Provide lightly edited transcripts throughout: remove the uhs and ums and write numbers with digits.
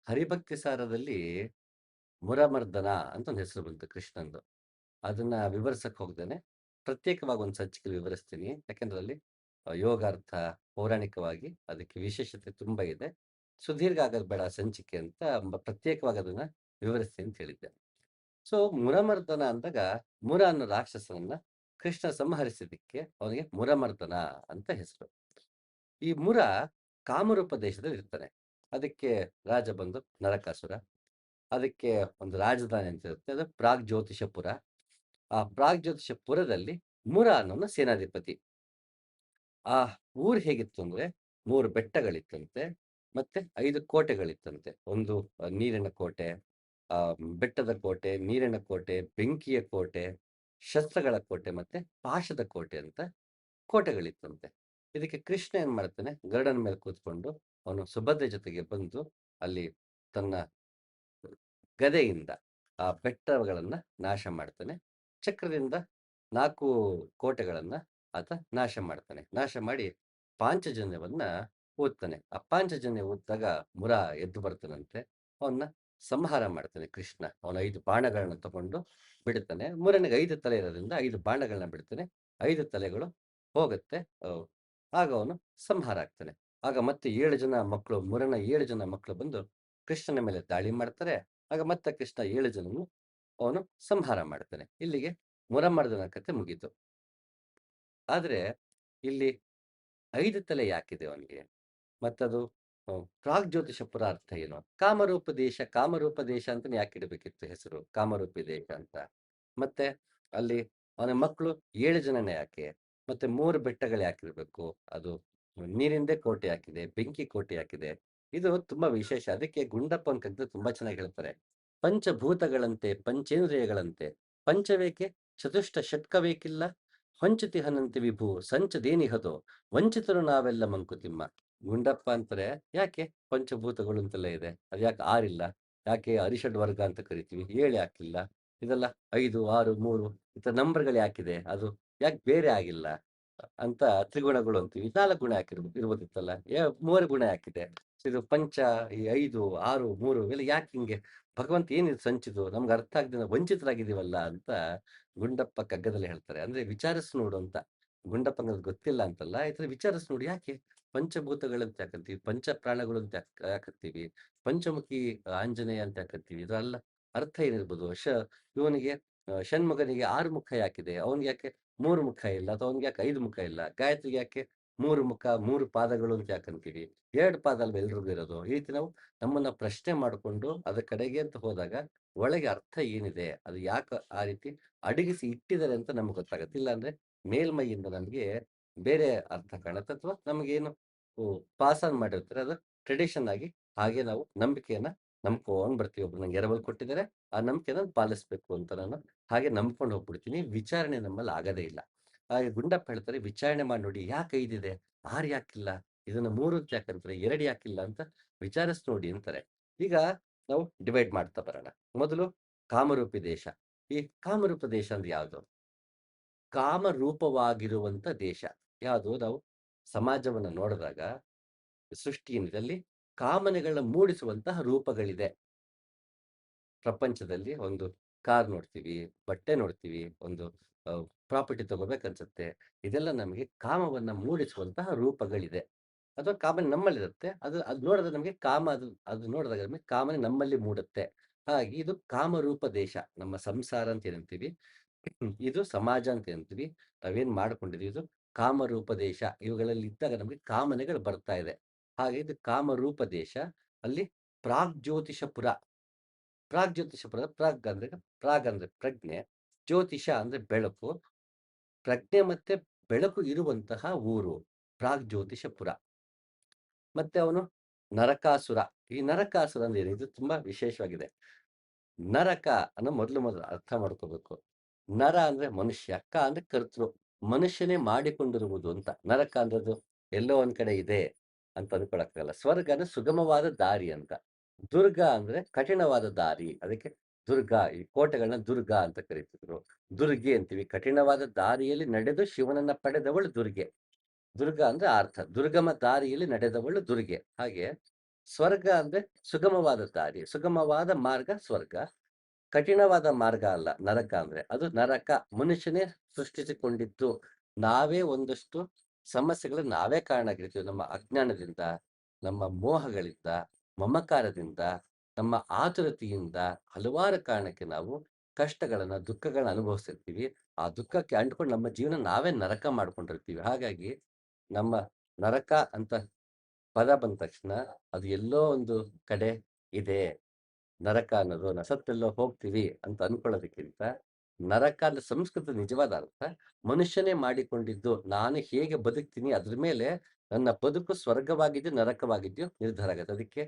ಹರಿಭಕ್ತಿ ಸಾರದಲ್ಲಿ ಮುರಮರ್ದನ ಅಂತ ಒಂದು ಹೆಸರು ಬಂತು ಕೃಷ್ಣಂದು. ಅದನ್ನ ವಿವರಿಸಕ್ ಹೋಗ್ದೇನೆ ಪ್ರತ್ಯೇಕವಾಗಿ ಒಂದು ಸಂಚಿಕೆಯಲ್ಲಿ ವಿವರಿಸ್ತೀನಿ. ಯಾಕಂದ್ರೆ ಅಲ್ಲಿ ಯೋಗಾರ್ಥ ಪೌರಾಣಿಕವಾಗಿ ಅದಕ್ಕೆ ವಿಶೇಷತೆ ತುಂಬಾ ಇದೆ. ಸುದೀರ್ಘ ಆಗೋದು ಬೇಡ ಸಂಚಿಕೆ ಅಂತ ಪ್ರತ್ಯೇಕವಾಗಿ ಅದನ್ನ ವಿವರಿಸ್ತೀನಿ ಅಂತ ಹೇಳಿದ್ದೆ. ಸೊ ಮುರಮರ್ದನ ಅಂದಾಗ ಮುರ ಅನ್ನೋ ರಾಕ್ಷಸನನ್ನ ಕೃಷ್ಣ ಸಂಹರಿಸಿದ್ದಕ್ಕೆ ಅವನಿಗೆ ಮುರಮರ್ದನ ಅಂತ ಹೆಸರು. ಈ ಮುರ ಕಾಮರೂಪ ದೇಶದಲ್ಲಿ ಇರ್ತಾನೆ. ಅದಕ್ಕೆ ರಾಜ ಬಂದು ನರಕಾಸುರ. ಅದಕ್ಕೆ ಒಂದು ರಾಜಧಾನಿ ಅಂತ ಇರುತ್ತೆ. ಅದು ಪ್ರಾಗ್ಜ್ಯೋತಿಷಪುರ. ಆ ಪ್ರಾಗ್ಜ್ಯೋತಿಷಪುರದಲ್ಲಿ ಮುರ ಅನ್ನೋನು ಸೇನಾಧಿಪತಿ. ಆ ಊರು ಹೇಗಿತ್ತು ಅಂದ್ರೆ 3 ಬೆಟ್ಟಗಳಿತ್ತಂತೆ. ಮತ್ತೆ 5 ಕೋಟೆಗಳಿತ್ತಂತೆ. ಒಂದು ನೀರಿನ ಕೋಟೆ, ಬೆಟ್ಟದ ಕೋಟೆ, ನೀರಿನ ಕೋಟೆ, ಬೆಂಕಿಯ ಕೋಟೆ, ಶಸ್ತ್ರಗಳ ಕೋಟೆ ಮತ್ತೆ ಪಾಶದ ಕೋಟೆ ಅಂತ ಕೋಟೆಗಳಿತ್ತಂತೆ. ಇದಕ್ಕೆ ಕೃಷ್ಣ ಏನ್ ಮಾಡ್ತಾನೆ, ಗರುಡನ ಮೇಲೆ ಕೂತ್ಕೊಂಡು ಅವನು ಸುಭದ್ರೆ ಜೊತೆಗೆ ಬಂದು ಅಲ್ಲಿ ತನ್ನ ಗದೆಯಿಂದ ಆ ಬೆಟ್ಟಗಳನ್ನ ನಾಶ ಮಾಡ್ತಾನೆ. ಚಕ್ರದಿಂದ 4 ಕೋಟೆಗಳನ್ನ ಆತ ನಾಶ ಮಾಡ್ತಾನೆ. ನಾಶ ಮಾಡಿ ಪಾಂಚಜನ್ಯವನ್ನ ಊದ್ತಾನೆ. ಆ ಪಾಂಚಜನ್ಯ ಊದ್ದಾಗ ಮುರ ಎದ್ದು ಬರ್ತಾನಂತೆ. ಅವನ್ನ ಸಂಹಾರ ಮಾಡ್ತಾನೆ ಕೃಷ್ಣ. ಅವನ 5 ಬಾಣಗಳನ್ನ ತಗೊಂಡು ಬಿಡ್ತಾನೆ. ಮುರನಿಗೆ 5 ತಲೆ ಇರೋದ್ರಿಂದ 5 ಬಾಣಗಳನ್ನ ಬಿಡ್ತಾನೆ. 5 ತಲೆಗಳು ಹೋಗುತ್ತೆ. ಆಗ ಅವನು ಸಂಹಾರ ಆಗ್ತಾನೆ. ಆಗ ಮತ್ತೆ 7 ಜನ ಮಕ್ಕಳು, ಮುರನ 7 ಜನ ಮಕ್ಕಳು ಬಂದು ಕೃಷ್ಣನ ಮೇಲೆ ದಾಳಿ ಮಾಡ್ತಾರೆ. ಆಗ ಮತ್ತೆ ಕೃಷ್ಣ 7 ಜನನು ಅವನು ಸಂಹಾರ ಮಾಡ್ತಾನೆ. ಇಲ್ಲಿಗೆ ಮುರಮರ್ದನ ಕಥೆ ಮುಗೀತು. ಆದ್ರೆ ಇಲ್ಲಿ 5 ತಲೆ ಯಾಕಿದೆ ಅವನಿಗೆ? ಮತ್ತದು ಪ್ರಾಗ್ಜ್ಯೋತಿಷಪುರ ಅರ್ಥ ಏನು? ಕಾಮರೂಪ ದೇಶ ಅಂತಾನೆ ಯಾಕೆ ಇಡಬೇಕಿತ್ತು ಹೆಸರು? ಕಾಮರೂಪಿ ದೇಶ ಅಂತ. ಮತ್ತೆ ಅಲ್ಲಿ ಅವನ ಮಕ್ಕಳು 7 ಜನನೇ ಯಾಕೆ? ಮತ್ತೆ 3 ಬೆಟ್ಟಗಳು ಯಾಕಿರ್ಬೇಕು? ಅದು ನೀರಿಂದೇ ಕೋಟೆ ಯಾಕಿದೆ? ಬೆಂಕಿ ಕೋಟೆ ಯಾಕಿದೆ? ಇದು ತುಂಬಾ ವಿಶೇಷ. ಅದಕ್ಕೆ ಗುಂಡಪ್ಪ ಒಂದ್ ಕಗ್ಗದಲ್ಲಿ ತುಂಬಾ ಚೆನ್ನಾಗಿ ಹೇಳ್ತಾರೆ. ಪಂಚಭೂತಗಳಂತೆ ಪಂಚೇಂದ್ರಿಯಗಳಂತೆ ಪಂಚವೇಕೆ ಚತುಷ್ಟ ಷಟ್ಕವೇಕಿಲ್ಲ ಹೊಂಚತಿಹನಂತೆ ವಿಭು ಸಂಚದೇನಿಹದೋ ವಂಚಿತರು ನಾವೆಲ್ಲ ಮಂಕುತಿಮ್ಮ. ಗುಂಡಪ್ಪ ಅಂತಾರೆ ಯಾಕೆ ಪಂಚಭೂತಗಳು ಅಂತೆಲ್ಲ ಇದೆ, ಅದು ಯಾಕೆ ಆರಿಲ್ಲ, ಯಾಕೆ ಅರಿಷಡ್ ವರ್ಗ ಅಂತ ಕರಿತೀವಿ, 7 ಯಾಕಿಲ್ಲ, ಇದೆಲ್ಲ 5 6 3 ಈ ತರ ನಂಬರ್ಗಳು ಯಾಕಿದೆ, ಅದು ಯಾಕೆ ಬೇರೆ ಆಗಿಲ್ಲ ಅಂತ ತ್ರಿಗುಣಗಳು ಅಂತೀವಿ. 4 ಗುಣ ಯಾಕಿರ್ಬೋದು ಇರ್ಬೋದಿತ್ತಲ್ಲ, 3 ಗುಣ ಯಾಕಿದೆ, ಇದು ಪಂಚ ಈ 5 6 3 ಇವೆಲ್ಲ ಯಾಕೆ ಹಿಂಗೆ, ಭಗವಂತ ಏನಿದು ಸಂಚಿದು ನಮ್ಗೆ ಅರ್ಥ ಆಗದೆ ವಂಚಿತರಾಗಿದ್ದೀವಲ್ಲ ಅಂತ ಗುಂಡಪ್ಪ ಕಗ್ಗದಲ್ಲಿ ಹೇಳ್ತಾರೆ. ಅಂದ್ರೆ ವಿಚಾರಿಸಿ ನೋಡು ಅಂತ. ಗುಂಡಪ್ಪಂಗೆ ಅದು ಗೊತ್ತಿಲ್ಲ ಅಂತಲ್ಲ, ಈ ತರ ವಿಚಾರಿಸಿ ನೋಡಿ ಯಾಕೆ ಪಂಚಭೂತಗಳಂತ ಯಾಕಂತೀವಿ, ಪಂಚ ಪ್ರಾಣಗಳು ಅಂತ ಯಾಕಂತೀವಿ, ಪಂಚಮುಖಿ ಆಂಜನೇಯ ಅಂತ ಯಾಕಂತೀವಿ, ಇದೆಲ್ಲ ಅರ್ಥ ಏನಿರ್ಬೋದು. ಇವನಿಗೆ ಷಣ್ಮುಖನಿಗೆ 6 ಮುಖ ಯಾಕಿದೆ, ಅವನಿಗೆ ಯಾಕೆ 3 ಮುಖ ಇಲ್ಲ, ಅಥವಾ ಅವನಿಗೆ ಯಾಕೆ 5 ಮುಖ ಇಲ್ಲ, ಗಾಯತ್ರಿಗೆ ಯಾಕೆ 3 ಮುಖ 3 ಪಾದಗಳು ಅಂತ ಯಾಕಂತೀವಿ, 2 ಪಾದ ಅಲ್ವಾ ಎಲ್ರಿಗೂ ಇರೋದು. ಈ ರೀತಿ ನಾವು ನಮ್ಮನ್ನ ಪ್ರಶ್ನೆ ಮಾಡಿಕೊಂಡು ಅದ್ರ ಕಡೆಗೆ ಅಂತ ಹೋದಾಗ ಒಳಗೆ ಅರ್ಥ ಏನಿದೆ, ಅದು ಯಾಕೆ ಆ ರೀತಿ ಅಡಗಿಸಿ ಇಟ್ಟಿದ್ದಾರೆ ಅಂತ ನಮ್ಗೆ ಗೊತ್ತಾಗತ್ತೆ. ಇಲ್ಲಾಂದ್ರೆ ಮೇಲ್ಮೈಯಿಂದ ನಮ್ಗೆ ಬೇರೆ ಅರ್ಥ ಕಾಣುತ್ತೆ, ಅಥವಾ ನಮಗೇನು ಪಾಸ್ ಆನ್ ಮಾಡಿರ್ತಾರೆ ಅದು ಟ್ರೆಡಿಷನ್ ಆಗಿ ಹಾಗೆ ನಾವು ನಂಬಿಕೆಯನ್ನ ನಂಬ್ಕೊಂಡ್ ಬರ್ತೀವಿ. ಒಬ್ರು ನಂಗೆ ಎರವಲು ಕೊಟ್ಟಿದ್ದಾರೆ, ಆ ನಂಬಿಕೆನ ಪಾಲಿಸ್ಬೇಕು ಅಂತ ನಾನು ಹಾಗೆ ನಂಬ್ಕೊಂಡು ಹೋಗ್ಬಿಡ್ತೀನಿ. ವಿಚಾರಣೆ ನಮ್ಮಲ್ಲಿ ಆಗದೇ ಇಲ್ಲ. ಹಾಗೆ ಗುಂಡಪ್ಪ ಹೇಳ್ತಾರೆ ವಿಚಾರಣೆ ಮಾಡಿ ನೋಡಿ ಯಾಕೆ 5 ಇದೆ, 6 ಯಾಕಿಲ್ಲ, ಇದನ್ನ 3 ಅಂತ ಯಾಕಂತಾರೆ, 2 ಯಾಕಿಲ್ಲ ಅಂತ ವಿಚಾರಿಸಿ ನೋಡಿ ಅಂತಾರೆ. ಈಗ ನಾವು ಡಿವೈಡ್ ಮಾಡ್ತಾ ಬರೋಣ. ಮೊದಲು ಕಾಮರೂಪಿ ದೇಶ. ಈ ಕಾಮರೂಪ ದೇಶ ಅಂದ್ರೆ ಯಾವುದು? ಕಾಮರೂಪವಾಗಿರುವಂತ ದೇಶ ಯಾವುದು? ನಾವು ಸಮಾಜವನ್ನ ನೋಡಿದಾಗ ಸೃಷ್ಟಿ ಏನಿದೆ ಅಲ್ಲಿ ಕಾಮನೆಗಳನ್ನ ಮೂಡಿಸುವಂತಹ ರೂಪಗಳಿದೆ. ಪ್ರಪಂಚದಲ್ಲಿ ಒಂದು ಕಾರ್ ನೋಡ್ತೀವಿ, ಬಟ್ಟೆ ನೋಡ್ತೀವಿ, ಒಂದು ಪ್ರಾಪರ್ಟಿ ತಗೋಬೇಕನ್ಸುತ್ತೆ. ಇದೆಲ್ಲ ನಮಗೆ ಕಾಮವನ್ನ ಮೂಡಿಸುವಂತಹ ರೂಪಗಳಿದೆ. ಅಥವಾ ಕಾಮನೆ ನಮ್ಮಲ್ಲಿರುತ್ತೆ. ಅದು ನೋಡಿದ್ರೆ ನಮಗೆ ಕಾಮ, ಅದು ನೋಡಿದಾಗ ನಮಗೆ ಕಾಮನೆ ನಮ್ಮಲ್ಲಿ ಮೂಡುತ್ತೆ. ಹಾಗೆ ಇದು ಕಾಮರೂಪ ದೇಶ. ನಮ್ಮ ಸಂಸಾರ ಅಂತ ಏನಂತೀವಿ, ಇದು ಸಮಾಜ ಅಂತ ಏನಂತೀವಿ, ನಾವೇನ್ ಮಾಡ್ಕೊಂಡಿದೀವಿ ಇದು ಕಾಮರೂಪ ದೇಶ. ಇವುಗಳಲ್ಲಿ ಇದ್ದಾಗ ನಮಗೆ ಕಾಮನೆಗಳು ಬರ್ತಾ ಇದೆ. ಹಾಗೆ ಇದು ಕಾಮರೂಪ ದೇಶ. ಅಲ್ಲಿ ಪ್ರಾಗ್ಜ್ಯೋತಿಷಪುರ. ಪ್ರಾಗ್ಜ್ಯೋತಿಷಪುರ, ಪ್ರಾಗ್ ಅಂದ್ರೆ ಪ್ರಜ್ಞೆ, ಜ್ಯೋತಿಷ ಅಂದ್ರೆ ಬೆಳಕು, ಪ್ರಜ್ಞೆ ಮತ್ತೆ ಬೆಳಕು ಇರುವಂತಹ ಊರು ಪ್ರಾಗ್ಜ್ಯೋತಿಷಪುರ. ಮತ್ತೆ ಅವನು ನರಕಾಸುರ. ಈ ನರಕಾಸುರ ಅಂದ್ರೆ ಏನು? ಇದು ತುಂಬಾ ವಿಶೇಷವಾಗಿದೆ. ನರಕ ಅನ್ನೋ ಮೊದಲು ಅರ್ಥ ಮಾಡ್ಕೋಬೇಕು. ನರ ಅಂದ್ರೆ ಮನುಷ್ಯ, ಅಂದ್ರೆ ಕರ್ತೃ, ಮನುಷ್ಯನೇ ಮಾಡಿಕೊಂಡಿರುವುದು ಅಂತ. ನರಕ ಅಂದ್ರದು ಎಲ್ಲೋ ಒಂದ್ ಕಡೆ ಇದೆ ಅಂತ ಅನ್ಕೊಳಕ್ಕಾಗಲ್ಲ. ಸ್ವರ್ಗ ಅಂದ್ರೆ ಸುಗಮವಾದ ದಾರಿ ಅಂತ. ದುರ್ಗ ಅಂದ್ರೆ ಕಠಿಣವಾದ ದಾರಿ, ಅದಕ್ಕೆ ದುರ್ಗ. ಈ ಕೋಟೆಗಳನ್ನ ದುರ್ಗ ಅಂತ ಕರೀತಿದ್ರು. ದುರ್ಗೆ ಅಂತೀವಿ. ಕಠಿಣವಾದ ದಾರಿಯಲ್ಲಿ ನಡೆದು ಶಿವನನ್ನ ಪಡೆದವಳು ದುರ್ಗೆ. ದುರ್ಗ ಅಂದ್ರೆ ಅರ್ಥ ದುರ್ಗಮ ದಾರಿಯಲ್ಲಿ ನಡೆದವಳು ದುರ್ಗೆ. ಹಾಗೆ ಸ್ವರ್ಗ ಅಂದ್ರೆ ಸುಗಮವಾದ ದಾರಿ, ಸುಗಮವಾದ ಮಾರ್ಗ ಸ್ವರ್ಗ. ಕಠಿಣವಾದ ಮಾರ್ಗ ಅಲ್ಲ ನರಕ ಅಂದ್ರೆ. ಅದು ನರಕ ಮನುಷ್ಯನೇ ಸೃಷ್ಟಿಸಿಕೊಂಡಿದ್ದು. ನಾವೇ ಒಂದಷ್ಟು ಸಮಸ್ಯೆಗಳಿಗೆ ನಾವೇ ಕಾರಣ ಆಗಿರ್ತೀವಿ. ನಮ್ಮ ಅಜ್ಞಾನದಿಂದ, ನಮ್ಮ ಮೋಹಗಳಿಂದ, ಮಮಕಾರದಿಂದ, ನಮ್ಮ ಆತುರತೆಯಿಂದ ಹಲವಾರು ಕಾರಣಕ್ಕೆ ನಾವು ಕಷ್ಟಗಳನ್ನ, ದುಃಖಗಳನ್ನ ಅನುಭವಿಸ್ತಿರ್ತೀವಿ. ಆ ದುಃಖಕ್ಕೆ ಅಂಟ್ಕೊಂಡು ನಮ್ಮ ಜೀವನ ನಾವೇ ನರಕ ಮಾಡ್ಕೊಂಡಿರ್ತೀವಿ. ಹಾಗಾಗಿ ನಮ್ಮ ನರಕ ಅಂತ ಪದ ಬಂದ ತಕ್ಷಣ ಅದು ಎಲ್ಲೋ ಒಂದು ಕಡೆ ಇದೆ. ನರಕ ಅನ್ನೋದು ಸತ್ತೆಲ್ಲೋ ಹೋಗ್ತೀವಿ ಅಂತ ಅನ್ಕೊಳ್ಳೋದಕ್ಕಿಂತ, ನರಕ ಅಂದ್ರೆ ಸಂಸ್ಕೃತದ ನಿಜವಾದ ಅರ್ಥ ಮನುಷ್ಯನೇ ಮಾಡಿಕೊಂಡಿದ್ದು. ನಾನು ಹೇಗೆ ಬದುಕ್ತೀನಿ ಅದ್ರ ಮೇಲೆ ನನ್ನ ಬದುಕು ಸ್ವರ್ಗವಾಗಿದ್ಯೋ, ನರಕವಾಗಿದ್ಯೋ ನಿರ್ಧಾರ ಆಗತ್ತೆ. ಅದಕ್ಕೆ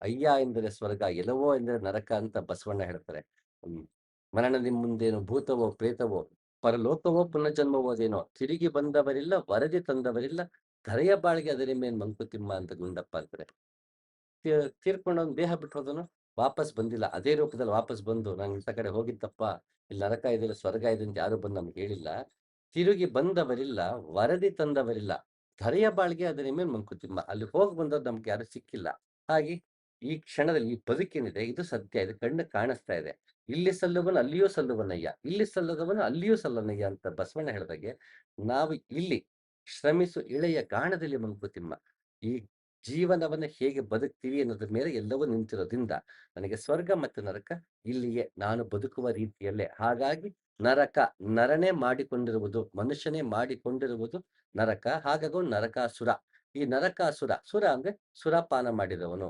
ಅಯ್ಯ ಎಂದರೆ ಸ್ವರ್ಗ, ಎಲವೋ ಎಂದರೆ ನರಕ ಅಂತ ಬಸವಣ್ಣ ಹೇಳ್ತಾರೆ. ಹ್ಮ್. ಮರಣದ ಮುಂದೇನು ಭೂತವೋ, ಪ್ರೇತವೋ, ಪರಲೋಕವೋ, ಪುನರ್ಜನ್ಮವೋದೇನೋ, ತಿರುಗಿ ಬಂದವರಿಲ್ಲ, ವರದಿ ತಂದವರಿಲ್ಲ, ಧರೆಯ ಬಾಳಿಗೆ ಅದರಿ ಮೇಲ್ ಮಂಕುತಿಮ್ಮ ಅಂತ ಗುಂಡಪ್ಪ ಅಂತಾರೆ. ತೀರ್ಕೊಂಡು ಅವ್ನು ದೇಹ ಬಿಟ್ಟು ಹೋದನು. ವಾಪಸ್ ಬಂದಿಲ್ಲ. ಅದೇ ರೂಪದಲ್ಲಿ ವಾಪಸ್ ಬಂದು ನಾನು ಇಂಥ ಕಡೆ ಹೋಗಿದ್ದಪ್ಪ, ಇಲ್ಲಿ ನರಕ ಇದೆ, ಇಲ್ಲಿ ಸ್ವರ್ಗ ಇದೆ ಅಂತ ಯಾರು ಬಂದು ನಮ್ಗೆ ಹೇಳಿಲ್ಲ. ತಿರುಗಿ ಬಂದವರಿಲ್ಲ, ವರದಿ ತಂದವರಿಲ್ಲ. ಧರೆಯ ಬಾಳ್ಗೆ ಅದರ ಮೇಲೆ ಮಂಕುತಿಮ್ಮ. ಅಲ್ಲಿ ಹೋಗಿ ಬಂದವ್ರು ನಮ್ಗೆ ಯಾರು ಸಿಕ್ಕಿಲ್ಲ. ಹಾಗೆ ಈ ಕ್ಷಣದಲ್ಲಿ ಈ ಬದುಕೇನಿದೆ ಇದು ಸತ್ಯ. ಇದು ಕಣ್ಣು ಕಾಣಿಸ್ತಾ ಇದೆ. ಇಲ್ಲಿ ಸಲ್ಲುವನು ಅಲ್ಲಿಯೂ ಸಲ್ಲುವನಯ್ಯ, ಇಲ್ಲಿ ಸಲ್ಲದವನು ಅಲ್ಲಿಯೂ ಸಲ್ಲನಯ್ಯ ಅಂತ ಬಸವಣ್ಣ ಹೇಳಿದಾಗೆ, ನಾವು ಇಲ್ಲಿ ಶ್ರಮಿಸು ಇಳೆಯ ಗಾಣದಲ್ಲಿ ಮಂಕುತಿಮ್ಮ. ಈ ಜೀವನವನ್ನ ಹೇಗೆ ಬದುಕ್ತೀವಿ ಅನ್ನೋದ್ರ ಮೇಲೆ ಎಲ್ಲವೂ ನಿಂತಿರೋದ್ರಿಂದ ನನಗೆ ಸ್ವರ್ಗ ಮತ್ತು ನರಕ ಇಲ್ಲಿಯೇ ನಾನು ಬದುಕುವ ರೀತಿಯಲ್ಲೇ. ಹಾಗಾಗಿ ನರಕ ನರನೇ ಮಾಡಿಕೊಂಡಿರುವುದು, ಮನುಷ್ಯನೇ ಮಾಡಿಕೊಂಡಿರುವುದು ನರಕ. ಹಾಗಾಗಿ ಅವ್ನು ನರಕಾಸುರ. ಈ ನರಕಾಸುರ, ಸುರ ಅಂದ್ರೆ ಸುರಪಾನ ಮಾಡಿದವನು.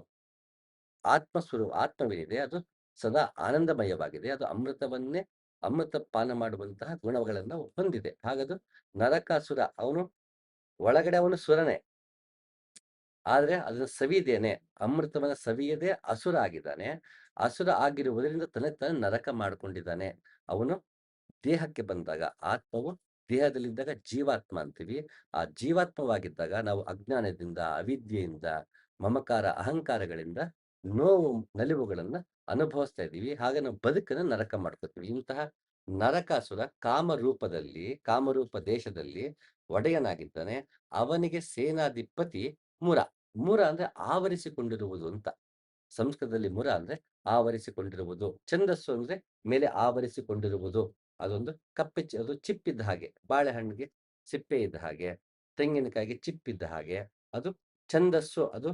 ಆತ್ಮವೇನಿದೆ ಅದು ಸದಾ ಆನಂದಮಯವಾಗಿದೆ. ಅದು ಅಮೃತವನ್ನೇ ಅಮೃತ ಪಾನ ಮಾಡುವಂತಹ ಗುಣಗಳನ್ನು ಹೊಂದಿದೆ. ಹಾಗದು ನರಕಾಸುರ. ಅವನು ಒಳಗಡೆ ಅವನು ಸುರನೇ. ಆದ್ರೆ ಅದನ್ನ ಸವಿದೇನೆ, ಅಮೃತವನ್ನ ಸವಿಯದೆ ಅಸುರ ಆಗಿದ್ದಾನೆ. ಅಸುರ ಆಗಿರುವುದರಿಂದ ತನಗೆ ತಾನು ನರಕ ಮಾಡ್ಕೊಂಡಿದ್ದಾನೆ. ಅವನು ದೇಹಕ್ಕೆ ಬಂದಾಗ ಆತ್ಮವು, ದೇಹದಲ್ಲಿದ್ದಾಗ ಜೀವಾತ್ಮ ಅಂತೀವಿ. ಆ ಜೀವಾತ್ಮವಾಗಿದ್ದಾಗ ನಾವು ಅಜ್ಞಾನದಿಂದ, ಅವಿದ್ಯೆಯಿಂದ, ಮಮಕಾರ, ಅಹಂಕಾರಗಳಿಂದ ನೋವು, ನಲಿವುಗಳನ್ನ ಅನುಭವಿಸ್ತಾ ಇದ್ದೀವಿ. ಹಾಗೆ ನಾವು ಬದುಕನ್ನ ನರಕ ಮಾಡ್ಕೊತೀವಿ. ಇಂತಹ ನರಕಾಸುರ ಕಾಮರೂಪ ದೇಶದಲ್ಲಿ ಒಡೆಯನಾಗಿದ್ದಾನೆ. ಅವನಿಗೆ ಸೇನಾಧಿಪತಿ ಮುರ. ಮುರ ಅಂದ್ರೆ ಆವರಿಸಿಕೊಂಡಿರುವುದು ಅಂತ. ಸಂಸ್ಕೃತದಲ್ಲಿ ಮುರ ಅಂದ್ರೆ ಆವರಿಸಿಕೊಂಡಿರುವುದು. ಛಂದಸ್ಸು ಅಂದ್ರೆ ಮೇಲೆ ಆವರಿಸಿಕೊಂಡಿರುವುದು. ಅದೊಂದು ಅದು ಚಿಪ್ಪಿದ್ದ ಹಾಗೆ. ಬಾಳೆಹಣ್ಣಿಗೆ ಸಿಪ್ಪೆ ಇದ್ದ ಹಾಗೆ, ತೆಂಗಿನಕಾಯಿಗೆ ಚಿಪ್ಪಿದ್ದ ಹಾಗೆ. ಅದು ಛಂದಸ್ಸು. ಅದು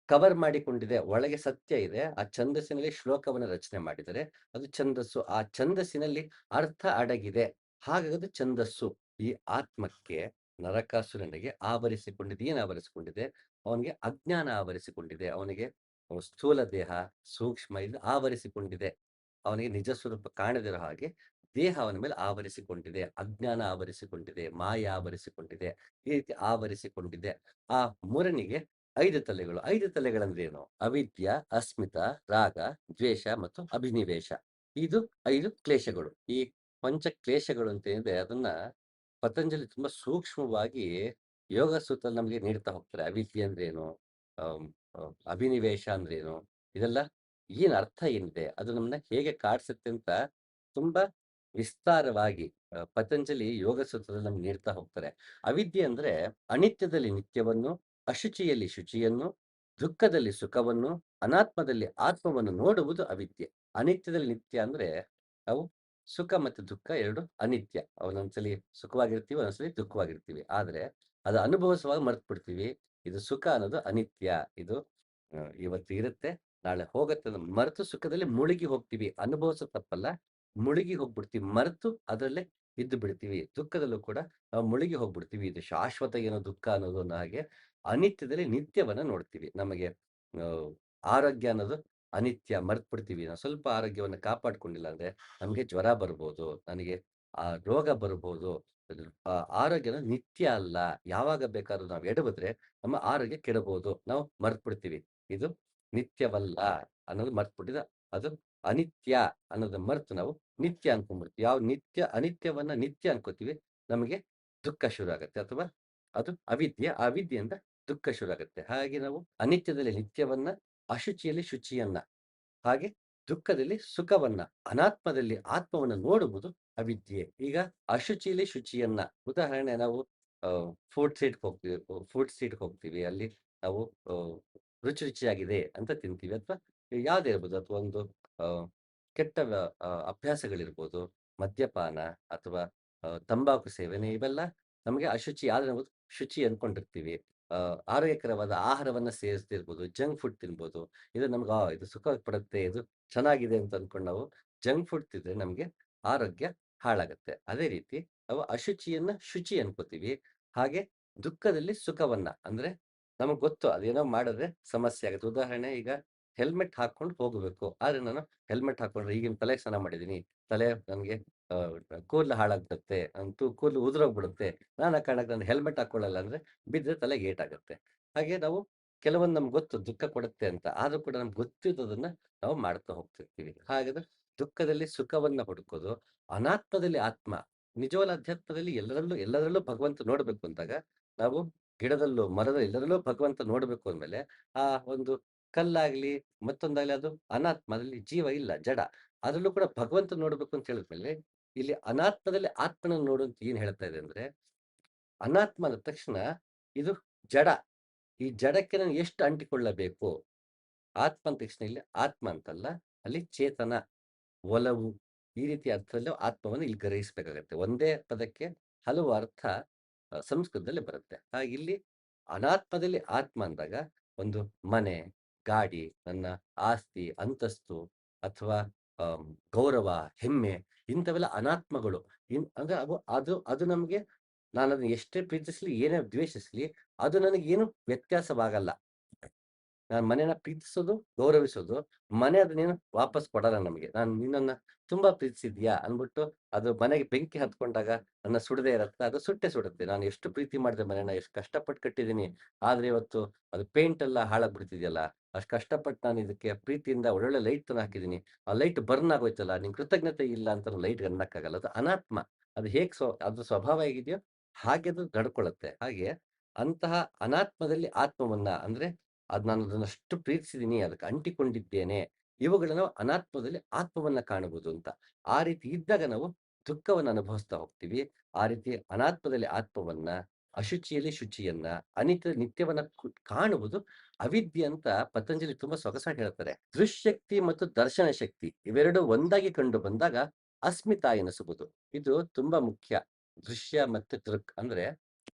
ಕವರ್ ಮಾಡಿಕೊಂಡಿದೆ. ಒಳಗೆ ಸತ್ಯ ಇದೆ. ಆ ಛಂದಸ್ಸಿನಲ್ಲಿ ಶ್ಲೋಕವನ್ನು ರಚನೆ ಮಾಡಿದರೆ ಅದು ಛಂದಸ್ಸು. ಆ ಛಂದಸ್ಸಿನಲ್ಲಿ ಅರ್ಥ ಅಡಗಿದೆ. ಹಾಗಾಗಿ ಅದು ಛಂದಸ್ಸು. ಈ ಆತ್ಮಕ್ಕೆ, ನರಕಾಸುರನಿಗೆ ಆವರಿಸಿಕೊಂಡಿದೆ. ಏನು ಆವರಿಸಿಕೊಂಡಿದೆ? ಅವನಿಗೆ ಅಜ್ಞಾನ ಆವರಿಸಿಕೊಂಡಿದೆ. ಅವನಿಗೆ ಸ್ಥೂಲ ದೇಹ, ಸೂಕ್ಷ್ಮ ಇದು ಆವರಿಸಿಕೊಂಡಿದೆ. ಅವನಿಗೆ ನಿಜ ಸ್ವರೂಪ ಕಾಣದಿರೋ ಹಾಗೆ ದೇಹ ಅವನ ಮೇಲೆ ಆವರಿಸಿಕೊಂಡಿದೆ. ಅಜ್ಞಾನ ಆವರಿಸಿಕೊಂಡಿದೆ, ಮಾಯ ಆವರಿಸಿಕೊಂಡಿದೆ. ಈ ರೀತಿ ಆವರಿಸಿಕೊಂಡಿದೆ. ಆ ಮುರನಿಗೆ 5 ತಲೆಗಳು. 5 ತಲೆಗಳಂದ್ರೇನು? ಅವಿದ್ಯ, ಅಸ್ಮಿತ, ರಾಗ, ದ್ವೇಷ ಮತ್ತು ಅಭಿನಿವೇಶ. ಇದು 5 ಕ್ಲೇಶಗಳು. ಈ ಪಂಚ ಕ್ಲೇಶಗಳು ಅಂತ ಏನಿದೆ ಅದನ್ನ ಪತಂಜಲಿ ತುಂಬಾ ಸೂಕ್ಷ್ಮವಾಗಿ ಯೋಗ ಸೂತ್ರದಲ್ಲಿ ನಮಗೆ ನೀಡ್ತಾ ಹೋಗ್ತಾರೆ. ಅವಿದ್ಯೆ ಅಂದ್ರೇನು? ಅಂ ಅಭಿನಿವೇಶ ಅಂದ್ರೇನು? ಇದೆಲ್ಲ ಏನ್ ಅರ್ಥ ಏನಿದೆ? ಅದು ನಮ್ಮನ್ನ ಹೇಗೆ ಕಾಡ್ಸುತ್ತೆ ಅಂತ ತುಂಬಾ ವಿಸ್ತಾರವಾಗಿ ಪತಂಜಲಿ ಯೋಗ ಸೂತ್ರದಲ್ಲಿ ನಮ್ಗೆ ನೀಡ್ತಾ ಹೋಗ್ತಾರೆ. ಅವಿದ್ಯೆ ಅಂದ್ರೆ ಅನಿತ್ಯದಲ್ಲಿ ನಿತ್ಯವನ್ನು, ಅಶುಚಿಯಲ್ಲಿ ಶುಚಿಯನ್ನು, ದುಃಖದಲ್ಲಿ ಸುಖವನ್ನು, ಅನಾತ್ಮದಲ್ಲಿ ಆತ್ಮವನ್ನು ನೋಡುವುದು ಅವಿದ್ಯೆ. ಅನಿತ್ಯದಲ್ಲಿ ನಿತ್ಯ ಅಂದ್ರೆ ನಾವು ಸುಖ ಮತ್ತು ದುಃಖ 2 ಅನಿತ್ಯ. ಒಂದೊಂದ್ಸಲಿ ಸುಖವಾಗಿರ್ತೀವಿ, ಒಂದೊಂದ್ಸಲಿ ದುಃಖವಾಗಿರ್ತೀವಿ. ಆದ್ರೆ ಅದು ಅನುಭವಿಸುವಾಗ ಮರ್ತ್ ಬಿಡ್ತೀವಿ. ಇದು ಸುಖ ಅನ್ನೋದು ಅನಿತ್ಯ. ಇದು ಇವತ್ತು ಇರುತ್ತೆ, ನಾಳೆ ಹೋಗುತ್ತೆ ಅಂತ ಮರೆತು ಸುಖದಲ್ಲಿ ಮುಳುಗಿ ಹೋಗ್ತೀವಿ. ಅನುಭವಿಸೋದು ತಪ್ಪಲ್ಲ, ಮುಳುಗಿ ಹೋಗ್ಬಿಡ್ತೀವಿ. ಮರೆತು ಅದರಲ್ಲೇ ಇದ್ದು ಬಿಡ್ತೀವಿ. ದುಃಖದಲ್ಲೂ ಕೂಡ ನಾವು ಮುಳುಗಿ ಹೋಗ್ಬಿಡ್ತೀವಿ. ಇದು ಶಾಶ್ವತ ಏನೋ ದುಃಖ ಅನ್ನೋದು ಅನ್ನೋ ಹಾಗೆ ಅನಿತ್ಯದಲ್ಲಿ ನಿತ್ಯವನ್ನ ನೋಡ್ತೀವಿ. ನಮಗೆ ಆರೋಗ್ಯ ಅನ್ನೋದು ಅನಿತ್ಯ ಮರ್ತ್ ಬಿಡ್ತೀವಿ. ನಾವು ಸ್ವಲ್ಪ ಆರೋಗ್ಯವನ್ನ ಕಾಪಾಡ್ಕೊಂಡಿಲ್ಲ ಅಂದ್ರೆ ನಮ್ಗೆ ಜ್ವರ ಬರ್ಬೋದು, ನನಗೆ ರೋಗ ಬರ್ಬೋದು. ಆರೋಗ್ಯ ಅನ್ನೋದು ನಿತ್ಯ ಅಲ್ಲ. ಯಾವಾಗ ಬೇಕಾದ್ರೂ ನಾವು ಎಡವಿದ್ರೆ ನಮ್ಮ ಆರೋಗ್ಯ ಕೆಡಬಹುದು. ನಾವು ಮರ್ತ್ ಬಿಡ್ತೀವಿ. ಇದು ನಿತ್ಯವಲ್ಲ ಅನ್ನೋದು ಮರ್ತ್ಬಿಟ್ಟಿದ. ಅದು ಅನಿತ್ಯ ಅನ್ನೋದನ್ನ ಮರೆತು ನಾವು ನಿತ್ಯ ಅನ್ಕೊಂಡ್ಬಿಡ್ತೀವಿ. ಯಾವ ಅನಿತ್ಯವನ್ನ ನಿತ್ಯ ಅನ್ಕೋತೀವಿ, ನಮಗೆ ದುಃಖ ಶುರು ಆಗತ್ತೆ. ಅಥವಾ ಅದು ಅವಿದ್ಯೆ, ಆ ಅವಿದ್ಯೆಯಿಂದ ದುಃಖ ಶುರು ಆಗತ್ತೆ. ಹಾಗೆ ನಾವು ಅನಿತ್ಯದಲ್ಲಿ ನಿತ್ಯವನ್ನ, ಅಶುಚಿಯಲ್ಲಿ ಶುಚಿಯನ್ನ, ಹಾಗೆ ದುಃಖದಲ್ಲಿ ಸುಖವನ್ನ, ಅನಾತ್ಮದಲ್ಲಿ ಆತ್ಮವನ್ನ ನೋಡುವುದು ಅವಿದ್ಯೆ. ಈಗ ಅಶುಚಿಯಲ್ಲಿ ಶುಚಿಯನ್ನ ಉದಾಹರಣೆ ನಾವು ಫುಡ್ ಸ್ಟ್ರೀಟ್‌ಗೆ ಹೋಗ್ತೀವಿ. ಅಲ್ಲಿ ನಾವು ರುಚಿ ರುಚಿಯಾಗಿದೆ ಅಂತ ತಿಂತೀವಿ. ಅಥವಾ ಯಾವುದೇ ಇರ್ಬೋದು, ಅಥವಾ ಒಂದು ಆ, ಕೆಟ್ಟ ಅಭ್ಯಾಸಗಳಿರ್ಬೋದು, ಮದ್ಯಪಾನ ಅಥವಾ ತಂಬಾಕು ಸೇವನೆ, ಇವೆಲ್ಲ ನಮಗೆ ಅಶುಚಿ ಆದ್ರೆ ನಾವು ಶುಚಿ ಅನ್ಕೊಂಡಿರ್ತೀವಿ. ಆರೋಗ್ಯಕರವಾದ ಆಹಾರವನ್ನ ಸೇವಿಸ್ತಿರ್ಬೋದು, ಜಂಕ್ ಫುಡ್ ತಿನ್ಬೋದು. ಇದು ನಮ್ಗೆ ಇದು ಸುಖ ಪಡುತ್ತೆ, ಇದು ಚೆನ್ನಾಗಿದೆ ಅಂತ ಅನ್ಕೊಂಡು ನಾವು ಜಂಕ್ ಫುಡ್ ತಿಂದ್ರೆ ನಮ್ಗೆ ಆರೋಗ್ಯ ಹಾಳಾಗತ್ತೆ. ಅದೇ ರೀತಿ ನಾವು ಅಶುಚಿಯನ್ನ ಶುಚಿ ಅನ್ಕೋತೀವಿ. ಹಾಗೆ ದುಃಖದಲ್ಲಿ ಸುಖವನ್ನ ಅಂದ್ರೆ ನಮಗ್ ಗೊತ್ತು ಅದೇನೋ ಮಾಡಿದ್ರೆ ಸಮಸ್ಯೆ ಆಗುತ್ತೆ. ಉದಾಹರಣೆ, ಈಗ ಹೆಲ್ಮೆಟ್ ಹಾಕೊಂಡು ಹೋಗಬೇಕು. ಆದ್ರೆ ನಾನು ಹೆಲ್ಮೆಟ್ ಹಾಕೊಂಡ್ರೆ ಈಗಿನ ತಲೆಗೆ ಸ್ನಾನ ಮಾಡಿದೀನಿ. ತಲೆ ನನ್ಗೆ ಕೂದಲು ಹಾಳಾಗ್ಬಿಡುತ್ತೆ, ಅಂತೂ ಕೂದಲು ಉದುರೋಗ್ಬಿಡುತ್ತೆ. ನಾನು ಆ ಕಾರಣಕ್ಕೆ ನಾನು ಹೆಲ್ಮೆಟ್ ಹಾಕೊಳ್ಳಲ್ಲ ಅಂದ್ರೆ ಬಿದ್ರೆ ತಲೆಗೆ ಏಟಾಗುತ್ತೆ. ಹಾಗೆ ನಾವು ಕೆಲವೊಂದು ನಮ್ಗೆ ಗೊತ್ತು ದುಃಖ ಕೊಡುತ್ತೆ ಅಂತ, ಆದ್ರೂ ಕೂಡ ನಮ್ಗೆ ಗೊತ್ತಿದ್ದದನ್ನ ನಾವು ಮಾಡ್ತಾ ಹೋಗ್ತಿರ್ತೀವಿ. ಹಾಗಾದ್ರೆ ದುಃಖದಲ್ಲಿ ಸುಖವನ್ನ ಹುಡುಕೋದು, ಅನಾತ್ಮದಲ್ಲಿ ಆತ್ಮ. ನಿಜವಾದ ಅಧ್ಯಾತ್ಮದಲ್ಲಿ ಎಲ್ಲದರಲ್ಲೂ ಭಗವಂತ ನೋಡ್ಬೇಕು ಅಂದಾಗ ನಾವು ಗಿಡದಲ್ಲೂ, ಮರದಲ್ಲಿ ಎಲ್ಲದರಲ್ಲೂ ಭಗವಂತ ನೋಡ್ಬೇಕು ಅಂದ್ಮೇಲೆ ಆ ಒಂದು ಕಲ್ಲಾಗ್ಲಿ, ಮತ್ತೊಂದಾಗ್ಲಿ, ಅದು ಅನಾತ್ಮ, ಅದ್ರಲ್ಲಿ ಜೀವ ಇಲ್ಲ, ಜಡ. ಅದ್ರಲ್ಲೂ ಕೂಡ ಭಗವಂತ ನೋಡ್ಬೇಕು ಅಂತ ಹೇಳಿದ್ಮೇಲೆ ಇಲ್ಲಿ ಅನಾತ್ಮದಲ್ಲಿ ಆತ್ಮನನ್ನು ನೋಡು ಅಂತ ಏನ್ ಹೇಳ್ತಾ ಇದೆ ಅಂದ್ರೆ, ಅನಾತ್ಮ ಅಂದ ತಕ್ಷಣ ಇದು ಜಡ. ಈ ಜಡಕ್ಕೆ ನಾನು ಎಷ್ಟು ಅಂಟಿಕೊಳ್ಳಬೇಕು? ಆತ್ಮ ಅಂದ ತಕ್ಷಣ ಇಲ್ಲಿ ಆತ್ಮ ಅಂತಲ್ಲ, ಅಲ್ಲಿ ಚೇತನ, ಒಲವು, ಈ ರೀತಿ ಅರ್ಥದಲ್ಲೂ ಆತ್ಮವನ್ನು ಇಲ್ಲಿ ಗ್ರಹಿಸಬೇಕಾಗತ್ತೆ. ಒಂದೇ ಪದಕ್ಕೆ ಹಲವು ಅರ್ಥ ಸಂಸ್ಕೃತದಲ್ಲಿ ಬರುತ್ತೆ. ಹಾಗೆ ಇಲ್ಲಿ ಅನಾತ್ಮದಲ್ಲಿ ಆತ್ಮ ಅಂದಾಗ ಒಂದು ಮನೆ, ಗಾಡಿ, ನನ್ನ ಆಸ್ತಿ, ಅಂತಸ್ತು, ಅಥವಾ ಆಮ್, ಗೌರವ, ಹೆಮ್ಮೆ, ಇಂಥವೆಲ್ಲ ಅನಾತ್ಮಗಳು. ಅಂದ್ರೆ ಅದು ನಮ್ಗೆ, ನಾನು ಅದನ್ನ ಎಷ್ಟೇ ಪ್ರೀತಿಸ್ಲಿ, ಏನೇ ದ್ವೇಷಿಸ್ಲಿ, ಅದು ನನಗೇನು ವ್ಯತ್ಯಾಸವಾಗಲ್ಲ. ನಾನ್ ಮನೇನ ಪ್ರೀತಿಸೋದು, ಗೌರವಿಸೋದು, ಮನೆ ಅದನ್ನೇನು ವಾಪಸ್ ಕೊಡಲ್ಲ ನಮಗೆ. ನಾನು ನಿನ್ನನ್ನ ತುಂಬಾ ಪ್ರೀತಿಸಿದ್ಯಾ ಅಂದ್ಬಿಟ್ಟು ಅದು ಮನೆಗೆ ಬೆಂಕಿ ಹತ್ಕೊಂಡಾಗ ನನ್ನ ಸುಡದೇ ಇರತ್ತಾ? ಅದು ಸುಟ್ಟೇ ಸುಡುತ್ತೆ. ನಾನು ಎಷ್ಟು ಪ್ರೀತಿ ಮಾಡಿದೆ ಮನೆನ, ಎಷ್ಟು ಕಷ್ಟಪಟ್ಟು ಕಟ್ಟಿದ್ದೀನಿ. ಆದ್ರೆ ಇವತ್ತು ಅದು ಪೇಂಟ್ ಎಲ್ಲ ಹಾಳಾಗ್ಬಿಡ್ತಿದ್ಯಲ್ಲ. ಅಷ್ಟು ಕಷ್ಟಪಟ್ಟು ನಾನು ಇದಕ್ಕೆ ಪ್ರೀತಿಯಿಂದ ಒಳ್ಳೊಳ್ಳೆ ಲೈಟ್ ತಂದು ಹಾಕಿದ್ದೀನಿ. ಆ ಲೈಟ್ ಬರ್ನ್ ಆಗೋಯ್ತಲ್ಲ, ನಿಂಗೆ ಕೃತಜ್ಞತೆ ಇಲ್ಲ ಅಂತ ಲೈಟ್‌ಗೆ ಅನ್ನಕ್ಕಾಗಲ್ಲ. ಅದು ಅನಾತ್ಮ. ಅದು ಹೇಗ್ ಅದ್ರ ಸ್ವಭಾವ ಹೇಗಿದೆಯೋ ಹಾಗೆ ಅದು ನಡ್ಕೊಳ್ಳುತ್ತೆ. ಹಾಗೆ ಅಂತಹ ಅನಾತ್ಮದಲ್ಲಿ ಆತ್ಮವನ್ನ ಅಂದ್ರೆ ನಾನು ಅದನ್ನಷ್ಟು ಪ್ರೀತಿಸಿದೀನಿ, ಅದಕ್ಕೆ ಅಂಟಿಕೊಂಡಿದ್ದೇನೆ. ಇವುಗಳನ್ನ ಅನಾತ್ಮದಲ್ಲಿ ಆತ್ಮವನ್ನ ಕಾಣಬಹುದು ಅಂತ. ಆ ರೀತಿ ಇದ್ದಾಗ ನಾವು ದುಃಖವನ್ನ ಅನುಭವಿಸ್ತಾ ಹೋಗ್ತೀವಿ. ಆ ರೀತಿ ಅನಾತ್ಮದಲ್ಲಿ ಆತ್ಮವನ್ನ, ಅಶುಚಿಯಲ್ಲಿ ಶುಚಿಯನ್ನ, ನಿತ್ಯವನ್ನ ಕಾಣುವುದು ಅವಿದ್ಯೆ ಅಂತ ಪತಂಜಲಿ ತುಂಬಾ ಸೊಗಸಾಗಿ ಹೇಳ್ತಾರೆ. ದೃಶ್ಶಕ್ತಿ ಮತ್ತು ದರ್ಶನ ಶಕ್ತಿ ಇವೆರಡು ಒಂದಾಗಿ ಕಂಡು ಬಂದಾಗ ಅಸ್ಮಿತಾ ಎನಿಸುವುದು. ಇದು ತುಂಬಾ ಮುಖ್ಯ. ದೃಶ್ಯ ಮತ್ತು ದೃಕ್ ಅಂದ್ರೆ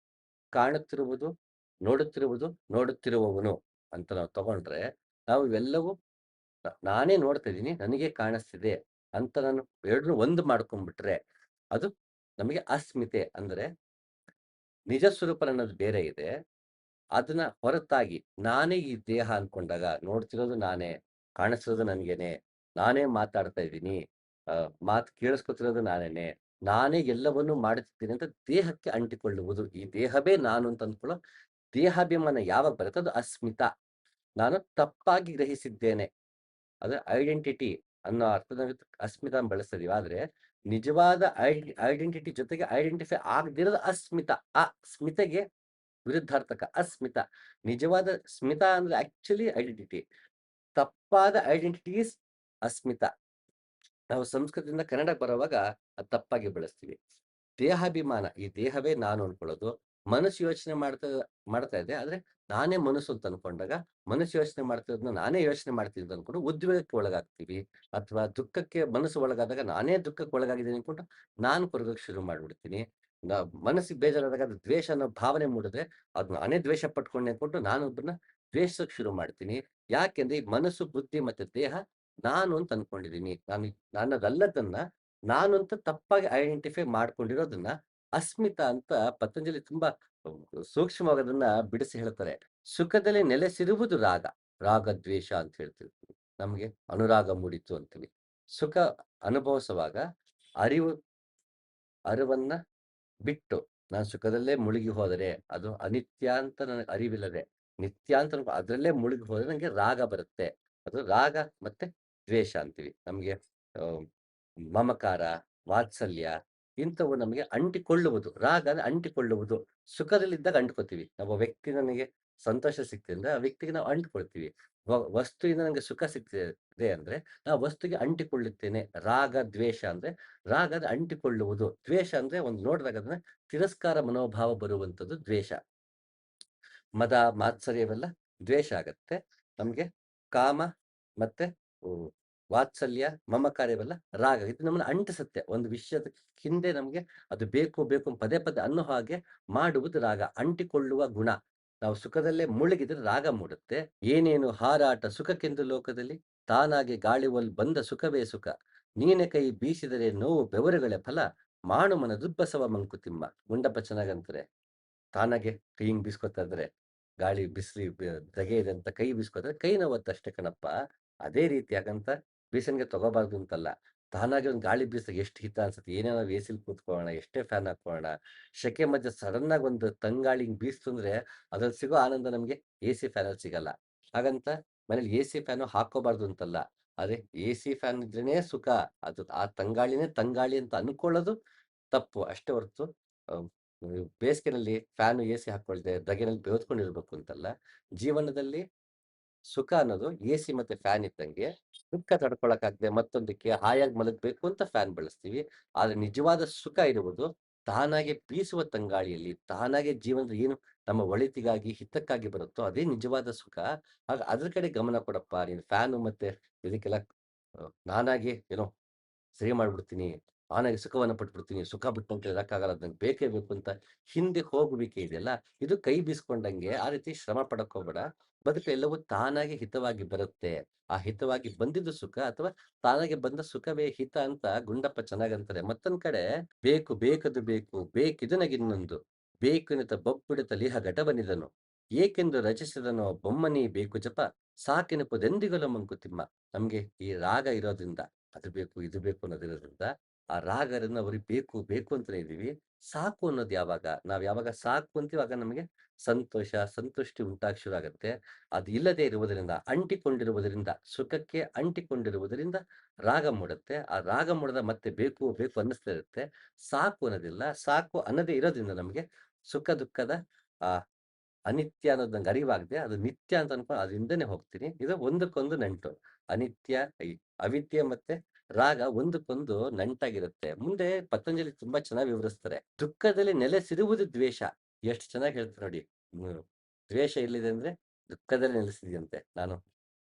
ಕಾಣುತ್ತಿರುವುದು, ನೋಡುತ್ತಿರುವವನು ಅಂತ ನಾವು ತಗೊಂಡ್ರೆ, ನಾವು ಇವೆಲ್ಲವೂ ನಾನೇ ನೋಡ್ತಾ ಇದ್ದೀನಿ, ನನಗೆ ಕಾಣಿಸ್ತಿದೆ ಅಂತ ನಾನು ಎರಡನ್ನೂ ಒಂದು ಮಾಡ್ಕೊಂಡ್ಬಿಟ್ರೆ, ಅದು ನಮಗೆ ಅಸ್ಮಿತೆ. ಅಂದ್ರೆ ನಿಜ ಸ್ವರೂಪ ನನ್ನದು ಬೇರೆ ಇದೆ. ಅದನ್ನ ಹೊರತಾಗಿ ನಾನೇ ಈ ದೇಹ ಅನ್ಕೊಂಡಾಗ ನೋಡ್ತಿರೋದು ನಾನೇ, ಕಾಣಿಸ್ತಿರೋದು ನನ್ಗೇನೆ, ನಾನೇ ಮಾತಾಡ್ತಾ ಇದ್ದೀನಿ, ಮಾತು ಕೇಳಿಸ್ಕೊತಿರೋದು ನಾನೇನೆ, ನಾನೇ ಎಲ್ಲವನ್ನೂ ಮಾಡುತ್ತಿದ್ದೀನಿ ಅಂತ ದೇಹಕ್ಕೆ ಅಂಟಿಕೊಳ್ಳುವುದು. ಈ ದೇಹವೇ ನಾನು ಅಂತ ಅಂದ್ಕೊಳ್ಳೋ ದೇಹಾಭಿಮಾನ ಯಾವಾಗ ಬರುತ್ತೆ ಅದು ಅಸ್ಮಿತ. ನಾನು ತಪ್ಪಾಗಿ ಗ್ರಹಿಸಿದ್ದೇನೆ. ಅದು ಐಡೆಂಟಿಟಿ ಅನ್ನೋ ಅರ್ಥದಲ್ಲಿ ಅಸ್ಮಿತಾ ಬಳಸ್ತಾ ಇದೀವಿ. ಆದ್ರೆ ನಿಜವಾದ ಐಡೆಂಟಿಟಿ ಜೊತೆಗೆ ಐಡೆಂಟಿಫೈ ಆಗದಿರೋದು ಅಸ್ಮಿತ. ಆ ಸ್ಮಿತೆಗೆ ವಿರುದ್ಧಾರ್ಥಕ ಅಸ್ಮಿತ. ನಿಜವಾದ ಸ್ಮಿತ ಅಂದ್ರೆ ಆಕ್ಚುಲಿ ಐಡೆಂಟಿಟಿ. ತಪ್ಪಾದ ಐಡೆಂಟಿಟಿ ಈಸ್ ಅಸ್ಮಿತ. ನಾವು ಸಂಸ್ಕೃತದಿಂದ ಕನ್ನಡಕ್ಕೆ ಬರುವಾಗ ಅದು ತಪ್ಪಾಗಿ ಬಳಸ್ತೀವಿ. ದೇಹಾಭಿಮಾನ, ಈ ದೇಹವೇ ನಾನು ಅನ್ಕೊಳ್ಳೋದು. ಮನಸ್ಸು ಯೋಚನೆ ಮಾಡ್ತಾ ಇದೆ. ಆದ್ರೆ ನಾನೇ ಮನಸ್ಸು ಅಂತ ಅನ್ಕೊಂಡಾಗ, ಮನಸ್ಸು ಯೋಚನೆ ಮಾಡ್ತಿರೋದನ್ನ ನಾನೇ ಯೋಚನೆ ಮಾಡ್ತೀನಿ ಅಂತ ಅನ್ಕೊಂಡು ಉದ್ವೇಗಕ್ಕೆ ಒಳಗಾಗ್ತೀವಿ. ಅಥವಾ ದುಃಖಕ್ಕೆ ಮನಸ್ಸು ಒಳಗಾದಾಗ ನಾನೇ ದುಃಖಕ್ಕೆ ಒಳಗಾಗಿದ್ದೀನಿ ಅನ್ಕೊಂಡು ನಾನು ಕೊರಗಕ್ಕೆ ಶುರು ಮಾಡ್ಬಿಡ್ತೀನಿ. ನಾ ಮನಸ್ಸಿಗೆ ಬೇಜಾರಾದಾಗ ಅದು ದ್ವೇಷ ಅನ್ನೋ ಭಾವನೆ ಮೂಡಿದ್ರೆ, ಅದು ನಾನೇ ದ್ವೇಷ ಪಟ್ಕೊಂಡೆ ಅನ್ಕೊಂಡು ನಾನೊಬ್ಬರನ್ನ ದ್ವೇಷಿಸಕ್ಕೆ ಶುರು ಮಾಡ್ತೀನಿ. ಯಾಕೆಂದ್ರೆ ಈ ಮನಸ್ಸು, ಬುದ್ಧಿ ಮತ್ತೆ ದೇಹ ನಾನು ಅಂತ ಅನ್ಕೊಂಡಿದೀನಿ. ನನ್ನದಲ್ಲದನ್ನ ನಾನು ಅಂತ ತಪ್ಪಾಗಿ ಐಡೆಂಟಿಫೈ ಮಾಡ್ಕೊಂಡಿರೋದನ್ನ ಅಸ್ಮಿತಾ ಅಂತ ಪತಂಜಲಿ ತುಂಬಾ ಸೂಕ್ಷ್ಮವಾಗಿ ಅದನ್ನ ಬಿಡಿಸಿ ಹೇಳ್ತಾರೆ. ಸುಖದಲ್ಲಿ ನೆಲೆಸಿರುವುದು ರಾಗ. ರಾಗ ದ್ವೇಷ ಅಂತ ಹೇಳ್ತೀವಿ. ನಮ್ಗೆ ಅನುರಾಗ ಮೂಡಿತು ಅಂತೀವಿ. ಸುಖ ಅನುಭವಿಸುವಾಗ ಅರಿವು ಅರಿವನ್ನ ಬಿಟ್ಟು ನಾನು ಸುಖದಲ್ಲೇ ಮುಳುಗಿ ಹೋದರೆ ಅದು ಅನಿತ್ಯ ಅಂತ ನನಗೆ ಅರಿವಿಲ್ಲದೆ ನಿತ್ಯ ಅಂತ ಅದರಲ್ಲೇ ಮುಳುಗಿ ಹೋದ್ರೆ ನಂಗೆ ರಾಗ ಬರುತ್ತೆ. ಅದು ರಾಗ ಮತ್ತೆ ದ್ವೇಷ ಅಂತೀವಿ. ನಮ್ಗೆ ಮಮಕಾರ, ವಾತ್ಸಲ್ಯ, ಇಂಥವು ನಮಗೆ ಅಂಟಿಕೊಳ್ಳುವುದು. ರಾಗ ಅಂದ್ರೆ ಅಂಟಿಕೊಳ್ಳುವುದು. ಸುಖದಲ್ಲಿದ್ದಾಗ ಅಂಟ್ಕೋತೀವಿ. ಒಬ್ಬ ವ್ಯಕ್ತಿ ನನಗೆ ಸಂತೋಷ ಸಿಕ್ತಿದೆ ಅಂದ್ರೆ ಆ ವ್ಯಕ್ತಿಗೆ ನಾವು ಅಂಟ್ಕೊಳ್ತೀವಿ. ವಸ್ತುವಿಂದ ನನಗೆ ಸುಖ ಸಿಗ್ತಿದೆ ಅಂದ್ರೆ ಆ ವಸ್ತುಗೆ ಅಂಟಿಕೊಳ್ಳುತ್ತೇನೆ. ರಾಗ ದ್ವೇಷ ಅಂದ್ರೆ ರಾಗ ಅಂದ್ರೆ ಅಂಟಿಕೊಳ್ಳುವುದು. ದ್ವೇಷ ಅಂದ್ರೆ ಒಂದು ನೋಡಿದಾಗ ಅದನ್ನ ತಿರಸ್ಕಾರ ಮನೋಭಾವ ಬರುವಂಥದ್ದು ದ್ವೇಷ. ಮದ, ಮಾತ್ಸರ್ಯ ಇವೆಲ್ಲ ದ್ವೇಷ ಆಗತ್ತೆ. ನಮ್ಗೆ ಕಾಮ ಮತ್ತೆ ಹ್ಮ್, ವಾತ್ಸಲ್ಯ, ಮಮಕಾರ ಇವೆಲ್ಲ ರಾಗ. ಇದು ನಮ್ಮನ್ನ ಅಂಟಿಸುತ್ತೆ. ಒಂದು ವಿಷಯದ ಹಿಂದೆ ನಮ್ಗೆ ಅದು ಬೇಕು ಬೇಕು ಅಂತ ಪದೇ ಪದೇ ಅನ್ನೋ ಹಾಗೆ ಮಾಡುವುದು ರಾಗ. ಅಂಟಿಕೊಳ್ಳುವ ಗುಣ. ನಾವು ಸುಖದಲ್ಲೇ ಮುಳುಗಿದ್ರೆ ರಾಗ ಮೂಡುತ್ತೆ. ಏನೇನು ಹಾರಾಟ ಸುಖಕ್ಕೆಂದು ಲೋಕದಲ್ಲಿ, ತಾನಾಗಿ ಗಾಳಿ ಒಲ್ ಬಂದ ಸುಖವೇ ಸುಖ. ನೀನೆ ಕೈ ಬೀಸಿದರೆ ನೋವು ಬೆವರುಗಳೇ ಫಲ, ಮಾಡು ಮನ ದುಬ್ಬಸವ ಮಂಕುತಿಮ್ಮ. ಗುಂಡಪ್ಪ ಚೆನ್ನಾಗಂತಾರೆ. ತಾನಾಗೆ ಕೈ ಹಿಂಗ್ ಬೀಸ್ಕೊತಾ ಇದ್ರೆ, ಗಾಳಿ ಬಿಸ್ಲಿ ಧಗೆ ಇದೆ ಅಂತ ಕೈ ಬೀಸ್ಕೊತಾರೆ, ಕೈ ನೋವತ್ತಷ್ಟೇ ಕಣಪ್ಪ. ಅದೇ ರೀತಿ ಹಾಗಂತ ಬೀಸಣಿಗೆ ತಗೋಬಾರ್ದು ಅಂತಲ್ಲ. ತಾನಾಗೆ ಒಂದ್ ಗಾಳಿ ಬೀಸಿದಾಗ ಎಷ್ಟು ಹಿತ ಅನ್ಸುತ್ತೆ. ಏನೇ ನಾವು ಎಸಿಲಿ ಕೂತ್ಕೊಳ್ಳೋಣ, ಎಷ್ಟೇ ಫ್ಯಾನ್ ಹಾಕೊಳ್ಳೋಣ, ಸೆಕೆ ಮಧ್ಯೆ ಸಡನ್ ಆಗಿ ಒಂದು ತಂಗಾಳಿ ಹಿಂಗ್ ಬೀಸ್ತು ಅಂದ್ರೆ, ಅದ್ರಲ್ಲಿ ಸಿಗೋ ಆನಂದ ನಮ್ಗೆ ಎಸಿ ಫ್ಯಾನಲ್ಲಿ ಸಿಗಲ್ಲ. ಹಾಗಂತ ಮನೇಲಿ ಎಸಿ ಫ್ಯಾನು ಹಾಕೋಬಾರ್ದು ಅಂತಲ್ಲ. ಆದ್ರೆ ಎಸಿ ಫ್ಯಾನ್ ಇದ್ರೇನೇ ಸುಖ. ಅದು ಆ ತಂಗಾಳಿನೇ ತಂಗಾಳಿ ಅಂತ ಅನ್ಕೊಳ್ಳೋದು ತಪ್ಪು. ಅಷ್ಟೇ ಹೊರತು ಬೇಸಿಗೆನಲ್ಲಿ ಫ್ಯಾನು, ಎಸಿ ಹಾಕೊಳ್ದೆ ಧಗೆನಲ್ಲಿ ಬೆವತ್ಕೊಂಡಿರ್ಬೇಕು ಅಂತಲ್ಲ. ಜೀವನದಲ್ಲಿ ಸುಖ ಅನ್ನೋದು ಎಸಿ ಮತ್ತೆ ಫ್ಯಾನ್ ಇದ್ದಂಗೆ. ದುಃಖ ತಡ್ಕೊಳಕ್ಕಾಗದೆ ಮತ್ತೊಂದಕ್ಕೆ ಹಾಯಾಗಿ ಮಲಗಬೇಕು ಅಂತ ಫ್ಯಾನ್ ಬಳಸ್ತೀವಿ. ಆದ್ರೆ ನಿಜವಾದ ಸುಖ ಇರುವುದು ತಾನಾಗೆ ಬೀಸುವ ತಂಗಾಳಿಯಲ್ಲಿ, ತಾನಾಗೆ ಜೀವನದ ಏನು ನಮ್ಮ ಒಳಿತಿಗಾಗಿ, ಹಿತಕ್ಕಾಗಿ ಬರುತ್ತೋ ಅದೇ ನಿಜವಾದ ಸುಖ. ಅದ್ರ ಕಡೆ ಗಮನ ಕೊಡಪ್ಪ. ನೀನು ಫ್ಯಾನು ಮತ್ತೆ ಇದಕ್ಕೆಲ್ಲ ನಾನಾಗಿ ಏನೋ ಸರಿ ಮಾಡ್ಬಿಡ್ತೀನಿ. ನಾನಾಗಿ ಸುಖವನ್ನ ಪಟ್ಬಿಡ್ತೀನಿ. ಸುಖ ಬಿಟ್ಟಂತೆ ಇರಕ್ಕಾಗಲ್ಲ. ಅದ್ ನಂಗೆ ಬೇಕೇ ಬೇಕು ಅಂತ ಹಿಂದೆ ಹೋಗುವಿಕೆ ಇದೆಯಲ್ಲ, ಇದು ಕೈ ಬೀಸ್ಕೊಂಡಂಗೆ. ಆ ರೀತಿ ಶ್ರಮ ಪಡಕ್ ಹೋಗ್ಬೇಡ. ಬದುಕು ಎಲ್ಲವೂ ತಾನಾಗಿ ಹಿತವಾಗಿ ಬರುತ್ತೆ. ಆ ಹಿತವಾಗಿ ಬಂದಿದ್ದು ಸುಖ ಅಥವಾ ತಾನಾಗೆ ಬಂದ ಸುಖವೇ ಹಿತ ಅಂತ ಗುಂಡಪ್ಪ ಚೆನ್ನಾಗಂತಾರೆ. ಮತ್ತೊಂದ್ ಕಡೆ ಬೇಕು ಬೇಕದು ಬೇಕು, ಬೇಕಿದು ನಗಿನ್ನೊಂದು, ಬೇಕೆನಿತ ಬೊಬ್ಬಿಡುತ್ತ ಲಿಹ ಘಟವನಿದನು, ಏಕೆಂದು ರಚಿಸಿದನೋ ಬೊಮ್ಮನಿ ಬೇಕು ಜಪ, ಸಾಕೆನುಪದೆಂದಿಗಲು ಮಂಕುತಿಮ್ಮ. ನಮ್ಗೆ ಈ ರಾಗ ಇರೋದ್ರಿಂದ ಅದು ಬೇಕು, ಇದು ಬೇಕು ಅನ್ನೋದಿರೋದ್ರಿಂದ, ಆ ರಾಗರನ್ನ ಅವ್ರಿಗೆ ಬೇಕು, ಬೇಕು ಅಂತಾನೇ ಇದೀವಿ. ಸಾಕು ಅನ್ನೋದು ಯಾವಾಗ? ನಾವ್ ಯಾವಾಗ ಸಾಕು ಅಂತೀವಿ ಆಗ ನಮಗೆ ಸಂತೋಷ, ಸಂತುಷ್ಟಿ ಉಂಟಾಗಕ್ ಶುರು ಆಗತ್ತೆ. ಅದು ಇಲ್ಲದೆ ಇರುವುದರಿಂದ, ಅಂಟಿಕೊಂಡಿರುವುದರಿಂದ, ಸುಖಕ್ಕೆ ಅಂಟಿಕೊಂಡಿರುವುದರಿಂದ ರಾಗ ಮೂಡುತ್ತೆ. ಆ ರಾಗ ಮೂಡಿದಾಗ ಮತ್ತೆ ಬೇಕು, ಬೇಕು ಅನ್ನಿಸ್ತಾ ಇರುತ್ತೆ. ಸಾಕು ಅನ್ನೋದಿಲ್ಲ. ಸಾಕು ಅನ್ನದೇ ಇರೋದ್ರಿಂದ ನಮ್ಗೆ ಸುಖ ದುಃಖದ ಆ ಅನಿತ್ಯ ಅನ್ನೋದು ನಂಗೆ ಅರಿವಾಗದೆ, ಅದು ನಿತ್ಯ ಅಂತ ಅನ್ಕೊಂಡು ಅದ್ರಿಂದನೇ ಹೋಗ್ತೀನಿ. ಇದು ಒಂದಕ್ಕೊಂದು ನಂಟು. ಅನಿತ್ಯ, ಅವಿದ್ಯೆ ಮತ್ತೆ ರಾಗ ಒಂದಕ್ಕೊಂದು ನಂಟಾಗಿರುತ್ತೆ. ಮುಂದೆ ಪತಂಜಲಿ ತುಂಬಾ ಚೆನ್ನಾಗಿ ವಿವರಿಸ್ತಾರೆ. ದುಃಖದಲ್ಲಿ ನೆಲೆಸಿರುವುದು ದ್ವೇಷ. ಎಷ್ಟು ಚೆನ್ನಾಗಿ ಹೇಳ್ತಾರೆ ನೋಡಿ. ಹ್ಮ್. ದ್ವೇಷ ಎಲ್ಲಿದೆ ಅಂದ್ರೆ ದುಃಖದಲ್ಲಿ ನೆಲೆಸಿದೆಯಂತೆ. ನಾನು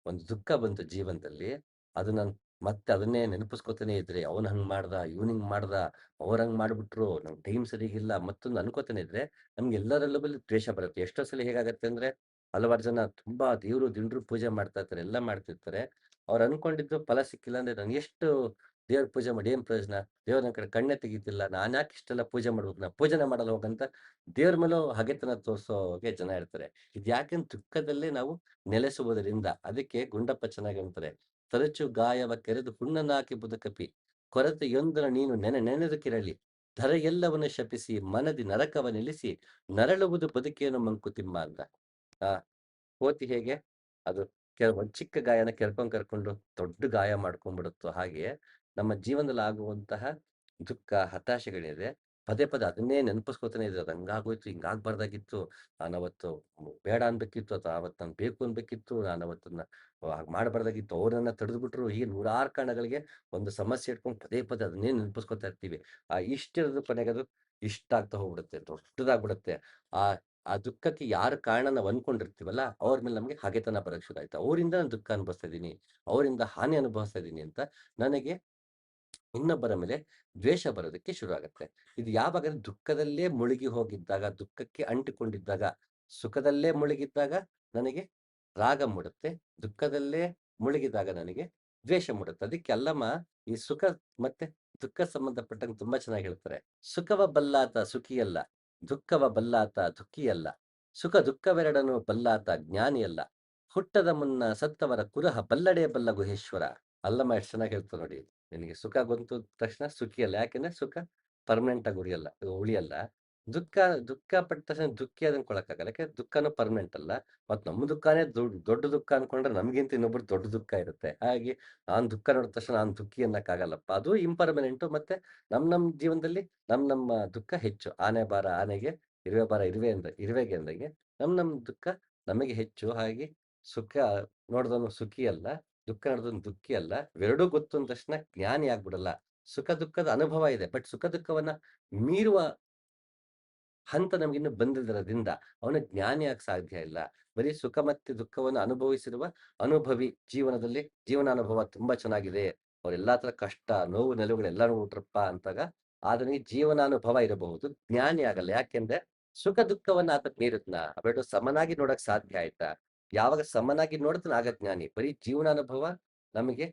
ಒಂದು ದುಃಖ ಬಂತು ಜೀವನದಲ್ಲಿ, ಅದು ನಾನು ಮತ್ತೆ ಅದನ್ನೇ ನೆನಪಿಸ್ಕೊತಾನೆ ಇದ್ರೆ, ಅವನು ಹಂಗ್ ಮಾಡ್ದ, ಇವನು ಹಿಂಗ್ ಮಾಡ್ದ, ಅವ್ರು ಹಂಗ್ ಮಾಡ್ಬಿಟ್ರು, ನಂಗೆ ಟೈಮ್ ಸರಿಗಿಲ್ಲ, ಮತ್ತೊಂದು ಅನ್ಕೋತಾನೆ ಇದ್ರೆ ನಮ್ಗೆ ಎಲ್ಲರಲ್ಲೂ ದ್ವೇಷ ಬರುತ್ತೆ. ಎಷ್ಟೋ ಸಲ ಹೇಗಾಗತ್ತೆ ಅಂದ್ರೆ, ಹಲವಾರು ಜನ ತುಂಬಾ ದೇವ್ರು ದಿಂಡ್ರು ಪೂಜೆ ಮಾಡ್ತಾ ಇರ್ತಾರೆ, ಎಲ್ಲ ಮಾಡ್ತಿರ್ತಾರೆ. ಅವ್ರು ಅನ್ಕೊಂಡಿದ್ದು ಫಲ ಸಿಕ್ಕಿಲ್ಲ ಅಂದ್ರೆ ನಾನು ಎಷ್ಟು ದೇವ್ರ ಪೂಜೆ ಮಾಡಿ ಏನ್ ಪ್ರಯೋಜನ? ದೇವ್ರ ನನ್ ಕಡೆ ಕಣ್ಣೇ ತೆಗೀತಿಲ್ಲ. ನಾನ್ಯಾಕೆ ಇಷ್ಟೆಲ್ಲ ಪೂಜೆ ಮಾಡ್ಬೇಕು? ನಾ ಪೂಜೆನೇ ಮಾಡಲ್ಲ ಹೋಗಂತ ದೇವ್ರ ಮೇಲೂ ಹಗೆತನ ತೋರ್ಸೋಗೆ ಜನ ಇರ್ತಾರೆ. ಇದ್ಯಾಕೆಂದ್ ದುಃಖದಲ್ಲೇ ನಾವು ನೆಲೆಸುವುದರಿಂದ. ಅದಕ್ಕೆ ಗುಂಡಪ್ಪ ಚೆನ್ನಾಗಿ ಅಂತಾರೆ. ತರಚು ಗಾಯವ ಕೆರೆದು ಹುಣ್ಣನ್ನಾಕಿ ಬದುಕಪಿ, ಕೊರತೆಯೊಂದರ ನೀನು ನೆನೆದು ಕಿರಳಿ, ಧರೆಯೆಲ್ಲವನ್ನು ಶಪಿಸಿ ಮನದಿ ನರಕವ ನಿಲ್ಲಿಸಿ, ನರಳುವುದು ಬದುಕೇನು ಮಂಕುತಿಮ್ಮ ಅಂತ. ಆ ಕೋತಿ ಹೇಗೆ ಅದು ಒಂದ್ ಚಿಕ್ಕ ಗಾಯನ ಕರ್ಕೊಂಡು ದೊಡ್ಡ ಗಾಯ ಮಾಡ್ಕೊಂಡ್ಬಿಡುತ್ತೋ ಹಾಗೆ ನಮ್ಮ ಜೀವನದಲ್ಲಿ ಆಗುವಂತಹ ದುಃಖ, ಹತಾಶೆಗಳಿದೆ. ಪದೇ ಪದೇ ಅದನ್ನೇ ನೆನಪಿಸ್ಕೊತಾನೆ ಇದ್ರೆ ಅದು ಹಂಗಾಗೋಯ್ತು, ಹಿಂಗಾಗ್ಬಾರ್ದಾಗಿತ್ತು, ನಾನವತ್ತು ಬೇಡ ಅನ್ಬೇಕಿತ್ತು, ಅಥವಾ ಅವತ್ತು ನಾನು ಬೇಕು ಅನ್ಬೇಕಿತ್ತು, ನಾನು ಅವತ್ತನ್ನ ಹಾಗೆ ಮಾಡಬಾರ್ದಾಗಿತ್ತು, ಅವ್ರನ್ನ ತಡೆದ್ಬಿಟ್ರು. ಹೀಗೆ ನೂರಾರು ಕಾರಣಗಳಿಗೆ ಒಂದು ಸಮಸ್ಯೆ ಇಟ್ಕೊಂಡು ಪದೇ ಪದೇ ಅದನ್ನೇ ನೆನಪಿಸ್ಕೊತಾ ಇರ್ತೀವಿ. ಆ ಇಷ್ಟಿರೋದು ಕೊನೆಗೆ ಅದು ಇಷ್ಟ ಆಗ್ತಾ ಹೋಗ್ಬಿಡುತ್ತೆ, ದೊಡ್ಡದಾಗ್ಬಿಡುತ್ತೆ. ಆ ಆ ದುಃಖಕ್ಕೆ ಯಾರು ಕಾರಣ ನಾವು ಅನ್ಕೊಂಡಿರ್ತೀವಲ್ಲ, ಅವ್ರ ಮೇಲೆ ನಮ್ಗೆ ಹಗೆತನ ಬರಕ್ ಶುರು ಆಯ್ತು. ಅವರಿಂದ ನಾನು ದುಃಖ ಅನುಭವಿಸ್ತಾ ಇದ್ದೀನಿ, ಅವರಿಂದ ಹಾನಿ ಅನುಭವಿಸ್ತಾ ಇದ್ದೀನಿ ಅಂತ ನನಗೆ ಇನ್ನೊಬ್ಬರ ಮೇಲೆ ದ್ವೇಷ ಬರೋದಕ್ಕೆ ಶುರು ಆಗತ್ತೆ. ಇದು ಯಾವಾಗ ದುಃಖದಲ್ಲೇ ಮುಳುಗಿ ಹೋಗಿದ್ದಾಗ, ದುಃಖಕ್ಕೆ ಅಂಟಿಕೊಂಡಿದ್ದಾಗ, ಸುಖದಲ್ಲೇ ಮುಳುಗಿದ್ದಾಗ ನನಗೆ ರಾಗ ಮೂಡುತ್ತೆ. ದುಃಖದಲ್ಲೇ ಮುಳುಗಿದಾಗ ನನಗೆ ದ್ವೇಷ ಮೂಡುತ್ತೆ. ಅದಕ್ಕೆ ಅಲ್ಲಮ್ಮ ಈ ಸುಖ ಮತ್ತೆ ದುಃಖ ಸಂಬಂಧಪಟ್ಟಂಗೆ ತುಂಬಾ ಚೆನ್ನಾಗಿ ಹೇಳ್ತಾರೆ. ಸುಖವ ಬಲ್ಲಾತ ಸುಖಿಯಲ್ಲ, ದುಃಖವ ಬಲ್ಲಾತ ದುಃಖಿಯಲ್ಲ, ಸುಖ ದುಃಖವೆರಡನು ಬಲ್ಲಾತ ಜ್ಞಾನಿಯಲ್ಲ, ಹುಟ್ಟದ ಮುನ್ನ ಸತ್ತವರ ಕುರಹ ಬಲ್ಲಡೆ ಬಲ್ಲ ಗುಹೇಶ್ವರ. ಅಲ್ಲಮ್ಮ ಎಷ್ಟು ಚೆನ್ನಾಗಿ ಹೇಳ್ತಾರೆ ನೋಡಿ. ನಿನಗೆ ಸುಖ ಬಂತು ತಕ್ಷಣ ಸುಖಿಯಲ್ಲ. ಯಾಕೆಂದ್ರೆ ಸುಖ ಪರ್ಮನೆಂಟ್ ಆಗಿ ಉಳಿಯಲ್ಲ. ದುಃಖ ದುಃಖ ಪಟ್ಟ ತಕ್ಷಣ ದುಃಖಿ ಅನ್ಕೊಳಕ್ಕಾಗಲ್ಲ. ಯಾಕೆ ದುಃಖನೂ ಪರ್ಮನೆಂಟ್ ಅಲ್ಲ. ಮತ್ ನಮ್ಮ ದುಃಖನೇ ದೊಡ್ಡ ದುಃಖ ಅನ್ಕೊಂಡ್ರೆ ನಮ್ಗಿಂತ ಇನ್ನೊಬ್ರು ದೊಡ್ಡ ದುಃಖ ಇರುತ್ತೆ. ಹಾಗೆ ನಾನ್ ದುಃಖ ನೋಡಿದ ತಕ್ಷಣ ನಾನ್ ದುಃಖಿ ಅನ್ನಕ್ಕಾಗಲ್ಲಪ್ಪ. ಅದು ಇಂಪರ್ಮನೆಂಟು. ಮತ್ತೆ ನಮ್ ಜೀವನದಲ್ಲಿ ನಮ್ಮ ದುಃಖ ಹೆಚ್ಚು. ಆನೆ ಭಾರ ಆನೆಗೆ, ಇರುವೆ ಭಾರ ಇರುವೆಗೆ ಅಂದಂಗೆ ನಮ್ ದುಃಖ ನಮಗೆ ಹೆಚ್ಚು. ಹಾಗೆ ಸುಖ ನೋಡಿದವನು ಸುಖಿ ಅಲ್ಲ, ದುಃಖ ನೋಡಿದವನು ದುಃಖಿ ಅಲ್ಲ. ಇವೆರಡೂ ಗೊತ್ತು ಅಂದ ತಕ್ಷಣ ಜ್ಞಾನಿ ಆಗ್ಬಿಡಲ್ಲ. ಸುಖ ದುಃಖದ ಅನುಭವ ಇದೆ. ಬಟ್ ಸುಖ ದುಃಖವನ್ನ ಮೀರುವ ಹಂತ ನಮ್ಗಿನ್ನು ಬಂದಿಲ್ಲದ್ರಿಂದ ಅವನು ಜ್ಞಾನಿ ಆಗಕ್ ಸಾಧ್ಯ ಇಲ್ಲ. ಬರೀ ಸುಖ ಮತ್ತೆ ದುಃಖವನ್ನು ಅನುಭವಿಸಿರುವ ಅನುಭವಿ ಜೀವನದಲ್ಲಿ ಜೀವನಾನುಭವ ತುಂಬಾ ಚೆನ್ನಾಗಿದೆ. ಅವ್ರೆಲ್ಲಾ ತರ ಕಷ್ಟ, ನೋವು, ನಲಿವುಗಳೆಲ್ಲಾನು ಉಟ್ರಪ್ಪ ಅಂತಾಗ ಆತನಿಗೆ ಜೀವನಾನುಭವ ಇರಬಹುದು. ಜ್ಞಾನಿ ಆಗಲ್ಲ. ಯಾಕೆಂದ್ರೆ ಸುಖ ದುಃಖವನ್ನ ಆತ ಮೀರಿದ್ನ. ಅವೆರಡು ಸಮನಾಗಿ ನೋಡಕ್ ಸಾಧ್ಯ ಆಯ್ತಾ? ಯಾವಾಗ ಸಮನಾಗಿ ನೋಡ್ತಾನ ಆಗ ಜ್ಞಾನಿ. ಬರೀ ಜೀವನಾನುಭವ ನಮಗೆ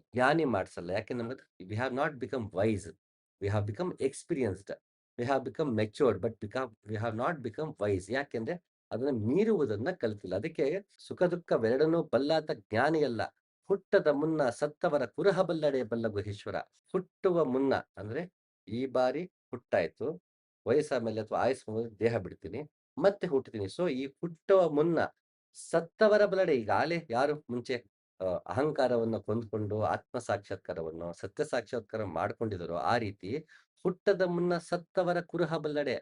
ಜ್ಞಾನಿ ಮಾಡ್ಸಲ್ಲ. ಯಾಕೆಂದ್ರೆ ನಮ್ಗೆ we have not become wise. We have become experienced. We have become matured but we have not become wise. ಯಾಕೆಂದ್ರೆ ಅದನ್ನ ಮೀರುವುದನ್ನ ಕಲಿತಿಲ್ಲ. ಅದಕ್ಕೆ ಸುಖ ದುಃಖವೆರಡನ್ನೂ ಬಲ್ಲಾತ ಜ್ಞಾನಿಯಲ್ಲ. ಹುಟ್ಟದ ಮುನ್ನ ಸತ್ತವರ ಕುರಹ ಬಲ್ಲಡೆ ಬಲ್ಲ ಗುಹೇಶ್ವರ. ಹುಟ್ಟುವ ಮುನ್ನ ಅಂದ್ರೆ ಈ ಬಾರಿ ಹುಟ್ಟಾಯ್ತು. ವಯಸ್ಸಾದ್ಮೇಲೆ ಅಥವಾ ಆಯುಸ್ಸು ಮುಗಿದು ದೇಹ ಬಿಡ್ತೀನಿ. ಮತ್ತೆ ಹುಟ್ತೀನಿ. ಸೊ ಈ ಹುಟ್ಟುವ ಮುನ್ನ ಸತ್ತವರ ಬಲ್ಲಡೆ ಈಗಾಗಲೇ ಯಾರು ಮುಂಚೆ ಅಹಂಕಾರವನ್ನ ಕೊಂದ್ಕೊಂಡು ಆತ್ಮ ಸಾಕ್ಷಾತ್ಕಾರವನ್ನು, ಸತ್ಯ ಸಾಕ್ಷಾತ್ಕಾರ ಮಾಡ್ಕೊಂಡಿದ್ದಾರೋ ಆ ರೀತಿ ಹುಟ್ಟದ ಮುನ್ನ ಸತ್ತವರ ಕುರುಹ ಬಲ್ಲಡೆ.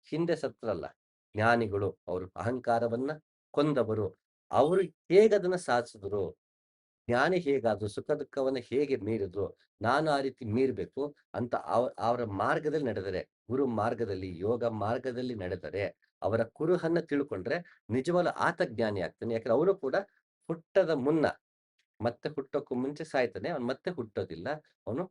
ಹಿಂದೆ ಸತ್ರಲ್ಲ ಜ್ಞಾನಿಗಳು. ಅವರು ಅಹಂಕಾರವನ್ನ ಕೊಂದವರು. ಅವರು ಹೇಗದನ್ನ ಸಾಧಿಸಿದ್ರು? ಜ್ಞಾನಿ ಹೇಗಾದ್ರು? ಸುಖ ದುಃಖವನ್ನ ಹೇಗೆ ಮೀರಿದ್ರು? ನಾನು ಆ ರೀತಿ ಮೀರಬೇಕು ಅಂತ ಅವರ ಮಾರ್ಗದಲ್ಲಿ ನಡೆದರೆ, ಗುರು ಮಾರ್ಗದಲ್ಲಿ, ಯೋಗ ಮಾರ್ಗದಲ್ಲಿ ನಡೆದರೆ, ಅವರ ಕುರುಹನ್ನ ತಿಳ್ಕೊಂಡ್ರೆ ನಿಜವಾಗ್ಲೂ ಆತ ಜ್ಞಾನಿ ಆಗ್ತಾನೆ. ಯಾಕಂದ್ರೆ ಅವನು ಕೂಡ ಹುಟ್ಟದ ಮುನ್ನ ಮತ್ತೆ ಹುಟ್ಟೋಕ್ಕೂ ಮುಂಚೆ ಸಾಯ್ತಾನೆ. ಅವನು ಮತ್ತೆ ಹುಟ್ಟೋದಿಲ್ಲ. ಅವನು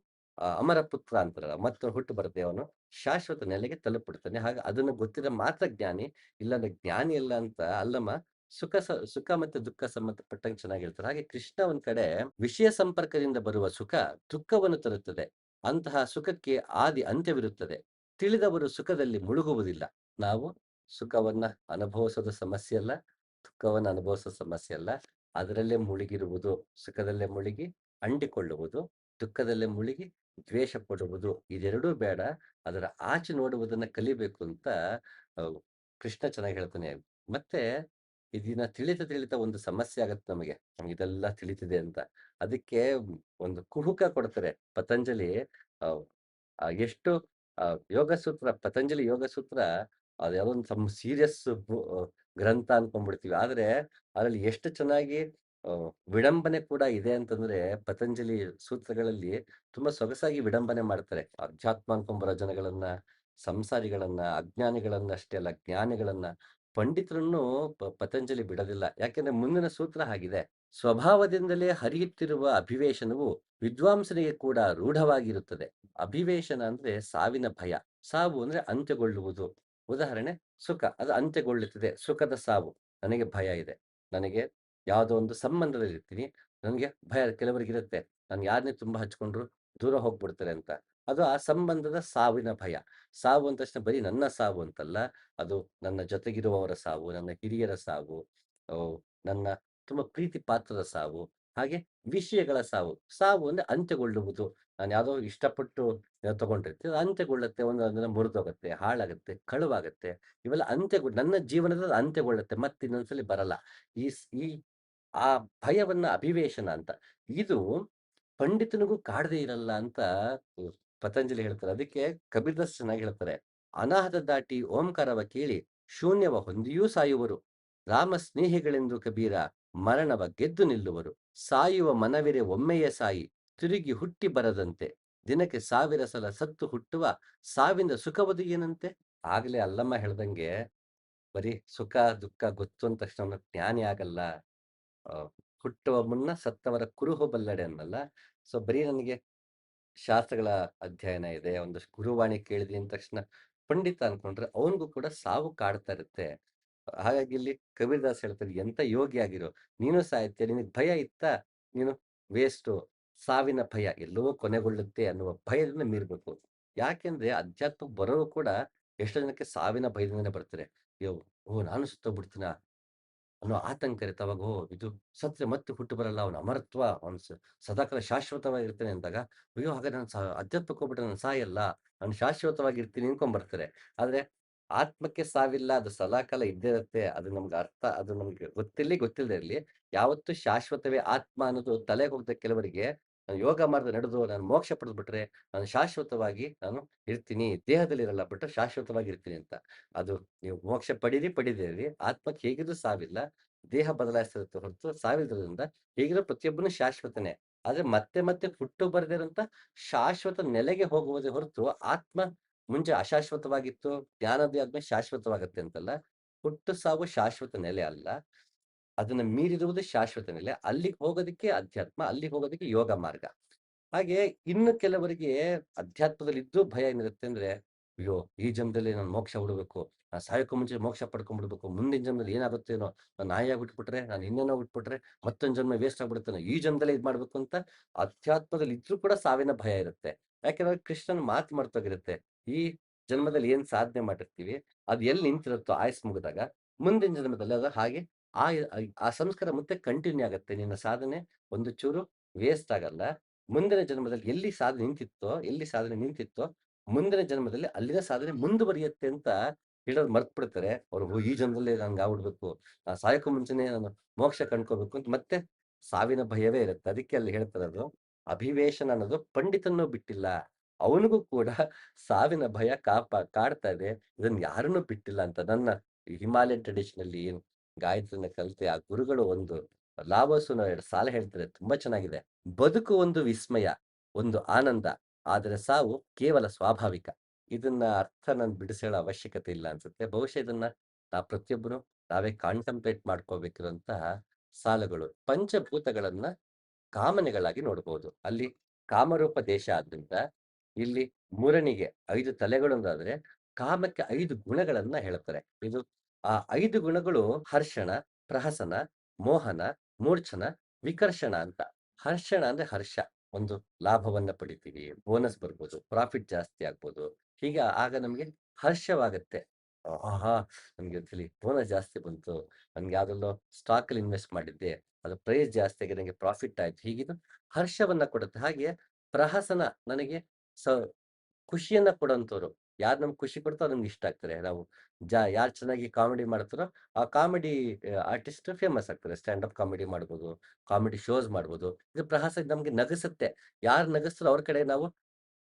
ಅಮರ ಪುತ್ರ ಅಂತಾರಲ್ಲ. ಮತ್ತೆ ಹುಟ್ಟು ಬರದೆ ಅವನು ಶಾಶ್ವತ ನೆಲೆಗೆ ತಲುಪಿಬಿಡ್ತಾನೆ. ಹಾಗೆ ಅದನ್ನು ಗೊತ್ತಿದ್ರೆ ಮಾತ್ರ ಜ್ಞಾನಿ. ಇಲ್ಲಾಂದ್ರೆ ಜ್ಞಾನಿ ಅಲ್ಲ ಅಂತ ಅಲ್ಲಮ ಸುಖ ಮತ್ತೆ ದುಃಖ ಸಂಬಂಧಪಟ್ಟಂಗೆ ಚೆನ್ನಾಗಿ ಹೇಳ್ತಾರೆ. ಹಾಗೆ ಕೃಷ್ಣ ಒಂದ್ ಕಡೆ ವಿಷಯ ಸಂಪರ್ಕದಿಂದ ಬರುವ ಸುಖ ದುಃಖವನ್ನು ತರುತ್ತದೆ. ಅಂತಹ ಸುಖಕ್ಕೆ ಆದಿ ಅಂತ್ಯವಿರುತ್ತದೆ. ತಿಳಿದವರು ಸುಖದಲ್ಲಿ ಮುಳುಗುವುದಿಲ್ಲ. ನಾವು ಸುಖವನ್ನ ಅನುಭವಿಸೋದು ಸಮಸ್ಯೆ ಅಲ್ಲ. ದುಃಖವನ್ನ ಅನುಭವಿಸೋ ಸಮಸ್ಯೆ ಅಲ್ಲ. ಅದರಲ್ಲೇ ಮುಳುಗಿರುವುದು. ಸುಖದಲ್ಲೇ ಮುಳುಗಿ ಅಂಟಿಕೊಳ್ಳುವುದು, ದುಃಖದಲ್ಲೇ ಮುಳುಗಿ ದ್ವೇಷ ಪಡುವುದು. ಇದೆರಡೂ ಬೇಡ. ಅದರ ಆಚೆ ನೋಡುವುದನ್ನ ಕಲಿಬೇಕು ಅಂತ ಅ ಕೃಷ್ಣ ಚೆನ್ನಾಗಿ ಹೇಳ್ತಾನೆ. ಮತ್ತೆ ಇದನ್ನ ತಿಳಿತಾ ಒಂದು ಸಮಸ್ಯೆ ಆಗತ್ತೆ ನಮಗೆ. ನಮ್ಗಿದೆಲ್ಲ ತಿಳಿತಿದೆ ಅಂತ. ಅದಕ್ಕೆ ಒಂದು ಕುಹುಕ ಕೊಡ್ತಾರೆ. ಪತಂಜಲಿ ಅ ಎಷ್ಟು ಪತಂಜಲಿ ಯೋಗ ಸೂತ್ರ ಅದು ಯಾವುದೋ ಒಂದು ಸೀರಿಯಸ್ ಗ್ರಂಥ ಅನ್ಕೊಂಡ್ಬಿಡ್ತೀವಿ. ಆದ್ರೆ ಅದ್ರಲ್ಲಿ ಎಷ್ಟು ಚೆನ್ನಾಗಿ ವಿಡಂಬನೆ ಕೂಡ ಇದೆ ಅಂತಂದ್ರೆ ಪತಂಜಲಿ ಸೂತ್ರಗಳಲ್ಲಿ ತುಂಬಾ ಸೊಗಸಾಗಿ ವಿಡಂಬನೆ ಮಾಡ್ತಾರೆ. ಅಧ್ಯಾತ್ಮ ಅನ್ಕೊಂಬರೋ ಜನಗಳನ್ನ, ಸಂಸಾರಿಗಳನ್ನ, ಅಜ್ಞಾನಿಗಳನ್ನ ಅಷ್ಟೇ ಅಲ್ಲ ಜ್ಞಾನಿಗಳನ್ನ, ಪಂಡಿತರನ್ನು ಪತಂಜಲಿ ಬಿಡೋದಿಲ್ಲ. ಯಾಕೆಂದ್ರೆ ಮುಂದಿನ ಸೂತ್ರ ಹಾಗಿದೆ. ಸ್ವಭಾವದಿಂದಲೇ ಹರಿಯುತ್ತಿರುವ ಅಭಿವೇಶನವು ವಿದ್ವಾಂಸನಿಗೆ ಕೂಡ ರೂಢವಾಗಿರುತ್ತದೆ. ಅಭಿವೇಶನ ಅಂದ್ರೆ ಸಾವಿನ ಭಯ. ಸಾವು ಅಂದ್ರೆ ಅಂತ್ಯಗೊಳ್ಳುವುದು. ಉದಾಹರಣೆ ಸುಖ ಅದು ಅಂತ್ಯಗೊಳ್ಳುತ್ತದೆ. ಸುಖದ ಸಾವು. ನನಗೆ ಭಯ ಇದೆ. ನನಗೆ ಯಾವುದೋ ಒಂದು ಸಂಬಂಧದಲ್ಲಿರ್ತೀನಿ. ನನಗೆ ಭಯ ಕೆಲವರಿಗಿರುತ್ತೆ. ನಾನು ಯಾರನ್ನೇ ತುಂಬಾ ಹಚ್ಕೊಂಡ್ರು ದೂರ ಹೋಗ್ಬಿಡ್ತಾರೆ ಅಂತ. ಅದು ಆ ಸಂಬಂಧದ ಸಾವಿನ ಭಯ. ಸಾವು ಅಂದ ತಕ್ಷಣ ಬರೀ ನನ್ನ ಸಾವು ಅಂತಲ್ಲ. ಅದು ನನ್ನ ಜೊತೆಗಿರುವವರ ಸಾವು, ನನ್ನ ಹಿರಿಯರ ಸಾವು, ನನ್ನ ತುಂಬಾ ಪ್ರೀತಿ ಪಾತ್ರದ ಸಾವು, ಹಾಗೆ ವಿಷಯಗಳ ಸಾವು. ಸಾವು ಅಂದ್ರೆ ಅಂತ್ಯಗೊಳ್ಳುವುದು. ನಾನು ಯಾವುದೋ ಇಷ್ಟಪಟ್ಟು ತಗೊಂಡಿರ್ತೀನಿ. ಅದು ಅಂತ್ಯಗೊಳ್ಳುತ್ತೆ. ಒಂದು ದಿನ ಮುರಿದೋಗುತ್ತೆ, ಹಾಳಾಗುತ್ತೆ, ಕಳುವಾಗುತ್ತೆ. ಇವೆಲ್ಲ ನನ್ನ ಜೀವನದಲ್ಲಿ ಅಂತ್ಯಗೊಳ್ಳುತ್ತೆ. ಮತ್ತೆ ಇನ್ನೊಂದ್ಸಲಿ ಬರಲ್ಲ. ಈ ಆ ಭಯವನ್ನ ಅಭಿವೇಶನ ಅಂತ. ಇದು ಪಂಡಿತನಿಗೂ ಕಾಡದೇ ಇರಲ್ಲ ಅಂತ ಉ ಪತಂಜಲಿ ಹೇಳ್ತಾರೆ. ಅದಕ್ಕೆ ಕಬೀರ್ದಾಸ್ ಚೆನ್ನಾಗಿ ಹೇಳ್ತಾರೆ. ಅನಾಹತ ದಾಟಿ ಓಂಕಾರವ ಕೇಳಿ ಶೂನ್ಯವ ಹೊಂದಿಯೂ ಸಾಯುವರು. ರಾಮ ಸ್ನೇಹಿಗಳೆಂದು ಕಬೀರ ಮರಣವ ಗೆದ್ದು ನಿಲ್ಲುವರು. ಸಾಯುವ ಮನವಿರೆ ಒಮ್ಮೆಯೇ ಸಾಯಿ ತಿರುಗಿ ಹುಟ್ಟಿ ಬರದಂತೆ. ದಿನಕ್ಕೆ 1000 ಸಲ ಸತ್ತು ಹುಟ್ಟುವ ಸಾವಿಂದ ಸುಖವದು ಏನಂತೆ? ಆಗ್ಲೇ ಅಲ್ಲಮ್ಮ ಹೇಳ್ದಂಗೆ ಬರೀ ಸುಖ ದುಃಖ ಗೊತ್ತು ಅಂದ ತಕ್ಷಣ ಅವ್ನು ಜ್ಞಾನಿ ಆಗಲ್ಲ. ಆ, ಹುಟ್ಟುವ ಮುನ್ನ ಸತ್ತವರ ಕುರುಹು ಬಲ್ಲಡೆ ಅನ್ನಲ್ಲ. ಸೊ ಬರೀ ನನಗೆ ಶಾಸ್ತ್ರಗಳ ಅಧ್ಯಯನ ಇದೆ, ಒಂದಷ್ಟು ಗುರುವಾಣಿ ಕೇಳಿದೆ ಅಂದ ತಕ್ಷಣ ಪಂಡಿತ ಅನ್ಕೊಂಡ್ರೆ ಅವನಿಗೂ ಕೂಡ ಸಾವು ಕಾಡ್ತಾ ಇರುತ್ತೆ. ಹಾಗಾಗಿ ಇಲ್ಲಿ ಕಬೀರ್ದಾಸ್ ಹೇಳ್ತಾರೆ, ಎಂತ ಯೋಗಿ ಆಗಿರೋ ನೀನು ಸಾಯುತ್ತೆ, ನಿನಗೆ ಭಯ ಇತ್ತಾ, ನೀನು ವೇಸ್ಟು. ಸಾವಿನ ಭಯ ಎಲ್ಲವೂ ಕೊನೆಗೊಳ್ಳುತ್ತೆ ಅನ್ನುವ ಭಯದಿಂದ ಮೀರ್ಬೇಕು. ಯಾಕೆಂದ್ರೆ ಅಧ್ಯಾತ್ಮಕ್ಕೆ ಬರೋರು ಕೂಡ ಎಷ್ಟೋ ಜನಕ್ಕೆ ಸಾವಿನ ಭಯದಿಂದನೇ ಬರ್ತಾರೆ. ಅಯ್ಯೋ, ಓ ನಾನು ಸುತ್ತೋಗ್ಬಿಡ್ತೀನ ಅನ್ನೋ ಆತಂಕ ಇರುತ್ತೆ. ಅವಾಗ ಓಹ್! ಇದು ಸತ್ರೆ ಮತ್ತೆ ಹುಟ್ಟು ಬರಲ್ಲ. ಅವನ ಅಮರತ್ವ ಅವನು ಸದಾಕಾಲ ಶಾಶ್ವತವಾಗಿರ್ತಾನೆ ಅಂದಾಗ, ಅಯ್ಯೋ! ಹಾಗಾದ್ರೆ ನಾನು ಅಧ್ಯಾತ್ಮಕ್ಕೆ ಹೋಗ್ಬಿಟ್ರೆ ನಾನು ಸಾಯಲ್ಲ. ನಾನು ಶಾಶ್ವತವಾಗಿರ್ತೀನಿ ಅನ್ಕೊಂಡ್ ಬರ್ತಾರೆ. ಆದ್ರೆ ಆತ್ಮಕ್ಕೆ ಸಾವಿಲ್ಲ. ಅದು ಸದಾಕಾಲ ಇದ್ದೇ ಇರುತ್ತೆ. ಅದು ನಮ್ಗೆ ಗೊತ್ತಿಲ್ಲದೆ ಇರ್ಲಿ. ಯಾವತ್ತೂ ಶಾಶ್ವತವೇ ಆತ್ಮ ಅನ್ನೋದು ತಲೆಗೆ ಹೋಗದ ಕೆಲವರಿಗೆ ಯೋಗ ಮಾರ್ಗ ನಡೆದು ನಾನು ಮೋಕ್ಷ ಪಡೆದ್ಬಿಟ್ರೆ ನಾನು ಶಾಶ್ವತವಾಗಿ ನಾನು ಇರ್ತೀನಿ. ದೇಹದಲ್ಲಿ ಇರಲ್ಲ ಬಟ್ ಶಾಶ್ವತವಾಗಿ ಇರ್ತೀನಿ ಅಂತ. ಅದು ನೀವು ಮೋಕ್ಷ ಪಡೀದೇ ಇರ್ಲಿ. ಆತ್ಮಕ್ಕೆ ಹೇಗಿದ್ರು ಸಾವಿಲ್ಲ. ದೇಹ ಬದಲಾಯಿಸಿರುತ್ತೆ ಹೊರತು ಸಾವಿಲ್ಲದ್ರಿಂದ ಹೇಗಿದ್ರು ಪ್ರತಿಯೊಬ್ಬನು ಶಾಶ್ವತನೇ. ಆದ್ರೆ ಮತ್ತೆ ಹುಟ್ಟು ಬರದೇ ಇರೋಂತ ಶಾಶ್ವತ ನೆಲೆಗೆ ಹೋಗುವುದೇ ಹೊರತು ಆತ್ಮ ಮುಂಚೆ ಅಶಾಶ್ವತವಾಗಿತ್ತು. ಜ್ಞಾನೋದಯ ಆದ್ಮೇಲೆ ಶಾಶ್ವತವಾಗತ್ತೆ ಅಂತಲ್ಲ. ಹುಟ್ಟು ಸಾವು ಶಾಶ್ವತ ನೆಲೆ ಅಲ್ಲ. ಅದನ್ನ ಮೀರಿರುವುದು ಶಾಶ್ವತ ನೆಲೆ. ಅಲ್ಲಿಗೆ ಹೋಗೋದಕ್ಕೆ ಅಧ್ಯಾತ್ಮ, ಅಲ್ಲಿಗೆ ಹೋಗೋದಕ್ಕೆ ಯೋಗ ಮಾರ್ಗ. ಹಾಗೆ ಇನ್ನು ಕೆಲವರಿಗೆ ಅಧ್ಯಾತ್ಮದಲ್ಲಿದ್ದು ಭಯ ಏನಿರುತ್ತೆ ಅಂದ್ರೆ, ಅಯ್ಯೋ! ಈ ಜನ್ಮದಲ್ಲಿ ನಾನು ಮೋಕ್ಷ ಹುಡ್ಬೇಕು. ಸಾಯೋಕ್ಕೂ ಮುಂಚೆ ಮೋಕ್ಷ ಪಡ್ಕೊಂಡ್ಬಿಡ್ಬೇಕು. ಮುಂದಿನ ಜನ್ಮದಲ್ಲಿ ಏನಾಗುತ್ತೇನೋ? ನಾನ್ ನಾಯಿಯಾಗಿ ಹುಟ್ಬಿಟ್ರೆ, ನಾನು ಇನ್ನೇನೋ ಹುಟ್ಬಿಟ್ರೆ, ಮತ್ತೊಂದು ಜನ್ಮ ವೇಸ್ಟ್ ಆಗ್ಬಿಡುತ್ತೇನೋ. ಈ ಜನ್ಮದಲ್ಲೇ ಇದ್ ಮಾಡ್ಬೇಕು ಅಂತ ಅಧ್ಯಾತ್ಮದಲ್ಲಿ ಇದ್ರೂ ಕೂಡ ಸಾವಿನ ಭಯ ಇರುತ್ತೆ. ಯಾಕೆಂದ್ರೆ ಕೃಷ್ಣನ ಮಾತು ಮರ್ತೋಗಿರುತ್ತೆ. ಈ ಜನ್ಮದಲ್ಲಿ ಏನ್ ಸಾಧನೆ ಮಾಡಿರ್ತೀವಿ, ಅದು ಎಲ್ಲಿ ನಿಂತಿರುತ್ತೋ ಆಯುಸ್ಸು ಮುಗಿದಾಗ, ಮುಂದಿನ ಜನ್ಮದಲ್ಲಿ ಅದು ಹಾಗೆ ಆ ಸಂಸ್ಕಾರ ಮತ್ತೆ ಕಂಟಿನ್ಯೂ ಆಗತ್ತೆ. ನಿನ್ನ ಸಾಧನೆ ಒಂದು ಚೂರು ವೇಸ್ಟ್ ಆಗಲ್ಲ. ಮುಂದಿನ ಜನ್ಮದಲ್ಲಿ ಎಲ್ಲಿ ಸಾಧನೆ ನಿಂತಿತ್ತೋ, ಮುಂದಿನ ಜನ್ಮದಲ್ಲಿ ಅಲ್ಲಿನ ಸಾಧನೆ ಮುಂದುವರಿಯುತ್ತೆ ಅಂತ ಹೇಳೋದು ಮರ್ತ್ಬಿಡ್ತಾರೆ. ಅವ್ರು ಓ! ಈ ಜನ್ಮದಲ್ಲಿ ನಂಗೆ ಆಗ್ಬಿಡ್ಬೇಕು. ಸಾಯೋಕ್ಕೂ ಮುಂಚೆನೆ ನಾನು ಮೋಕ್ಷ ಕಂಡ್ಕೋಬೇಕು ಅಂತ ಮತ್ತೆ ಸಾವಿನ ಭಯವೇ ಇರುತ್ತೆ. ಅದಕ್ಕೆ ಅಲ್ಲಿ ಹೇಳ್ತಿರೋದು, ಅಭಿವೇಶನ ಅನ್ನೋದು ಪಂಡಿತನನ್ನು ಬಿಟ್ಟಿಲ್ಲ. ಅವನಿಗೂ ಕೂಡ ಸಾವಿನ ಭಯ ಕಾಡ್ತಾ ಇದೆ. ಇದನ್ನ ಯಾರನ್ನೂ ಬಿಟ್ಟಿಲ್ಲ ಅಂತ ನನ್ನ ಹಿಮಾಲಯನ್ ಟ್ರೆಡಿಷನ್ ಅಲ್ಲಿ ಏನು ಗಾಯತ್ರಿನ ಕಲ್ತೆ ಆ ಗುರುಗಳು ಒಂದು ಲಾವೋಸನ 2 ಸಾಲ ಹೇಳ್ತಾರೆ. ತುಂಬಾ ಚೆನ್ನಾಗಿದೆ. ಬದುಕು ಒಂದು ವಿಸ್ಮಯ, ಒಂದು ಆನಂದ. ಆದರೆ ಸಾವು ಕೇವಲ ಸ್ವಾಭಾವಿಕ. ಇದನ್ನ ಅರ್ಥ ನಾನು ಬಿಡಿಸೇಳೋ ಅವಶ್ಯಕತೆ ಇಲ್ಲ ಅನ್ಸುತ್ತೆ. ಬಹುಶಃ ಇದನ್ನ ಪ್ರತಿಯೊಬ್ಬರು ನಾವೇ ಕಾಂಟಂಪ್ಲೇಟ್ ಮಾಡ್ಕೋಬೇಕಿರುವಂತಹ ಸಾಲುಗಳು. ಪಂಚಭೂತಗಳನ್ನ ಕಾಮನೆಗಳಾಗಿ ನೋಡ್ಬೋದು. ಅಲ್ಲಿ ಕಾಮರೂಪ ದೇಶ ಆದ್ರಿಂದ, ಇಲ್ಲಿ ಮುರನಿಗೆ 5 ತಲೆಗಳು ಅಂದಾದ್ರೆ, ಕಾಮಕ್ಕೆ 5 ಗುಣಗಳನ್ನ ಹೇಳ್ತಾರೆ. ಇದು ಆ 5 ಗುಣಗಳು ಹರ್ಷಣ, ಪ್ರಹಸನ, ಮೋಹನ, ಮೂರ್ಛನ, ವಿಕರ್ಷಣ ಅಂತ. ಹರ್ಷಣ ಅಂದ್ರೆ ಹರ್ಷ. ಒಂದು ಲಾಭವನ್ನ ಪಡಿತೀವಿ, ಬೋನಸ್ ಬರ್ಬೋದು, ಪ್ರಾಫಿಟ್ ಜಾಸ್ತಿ ಆಗ್ಬೋದು. ಹೀಗೆ ಆಗ ನಮ್ಗೆ ಹರ್ಷವಾಗತ್ತೆ. ಆಹಾ! ನಮ್ಗೆ ಒಂದ್ಸಲಿ ಬೋನಸ್ ಜಾಸ್ತಿ ಬಂತು. ನನ್ಗೆ ಯಾವ್ದ್ರಲ್ಲೋ ಸ್ಟಾಕಲ್ಲಿ ಇನ್ವೆಸ್ಟ್ ಮಾಡಿದ್ದೆ. ಅದು ಪ್ರೈಸ್ ಜಾಸ್ತಿ ಆಗಿ ನಂಗೆ ಪ್ರಾಫಿಟ್ ಆಯ್ತು. ಹೀಗಿದು ಹರ್ಷವನ್ನ ಕೊಡುತ್ತೆ. ಹಾಗೆ ಪ್ರಹಸನ ನನಗೆ ಸ ಖುಷಿಯನ್ನ ಕೊಡೋಂಥವ್ರು. ಯಾರು ನಮ್ಗೆ ಖುಷಿ ಕೊಡ್ತಾರೋ ಅವ್ರು ನಮ್ಗೆ ಇಷ್ಟ ಆಗ್ತಾರೆ. ನಾವು ಯಾರು ಚೆನ್ನಾಗಿ ಕಾಮಿಡಿ ಮಾಡ್ತಾರೋ, ಆ ಕಾಮಿಡಿ ಆರ್ಟಿಸ್ಟ್ ಫೇಮಸ್ ಆಗ್ತಾರೆ. ಸ್ಟ್ಯಾಂಡ್ ಅಪ್ ಕಾಮಿಡಿ ಮಾಡ್ಬೋದು, ಕಾಮಿಡಿ ಶೋಸ್ ಮಾಡ್ಬೋದು. ಇದು ಪ್ರಹಸ ನಮ್ಗೆ ನಗಿಸುತ್ತೆ. ಯಾರು ನಗಿಸ್ತಾರೋ ಅವ್ರ ಕಡೆ ನಾವು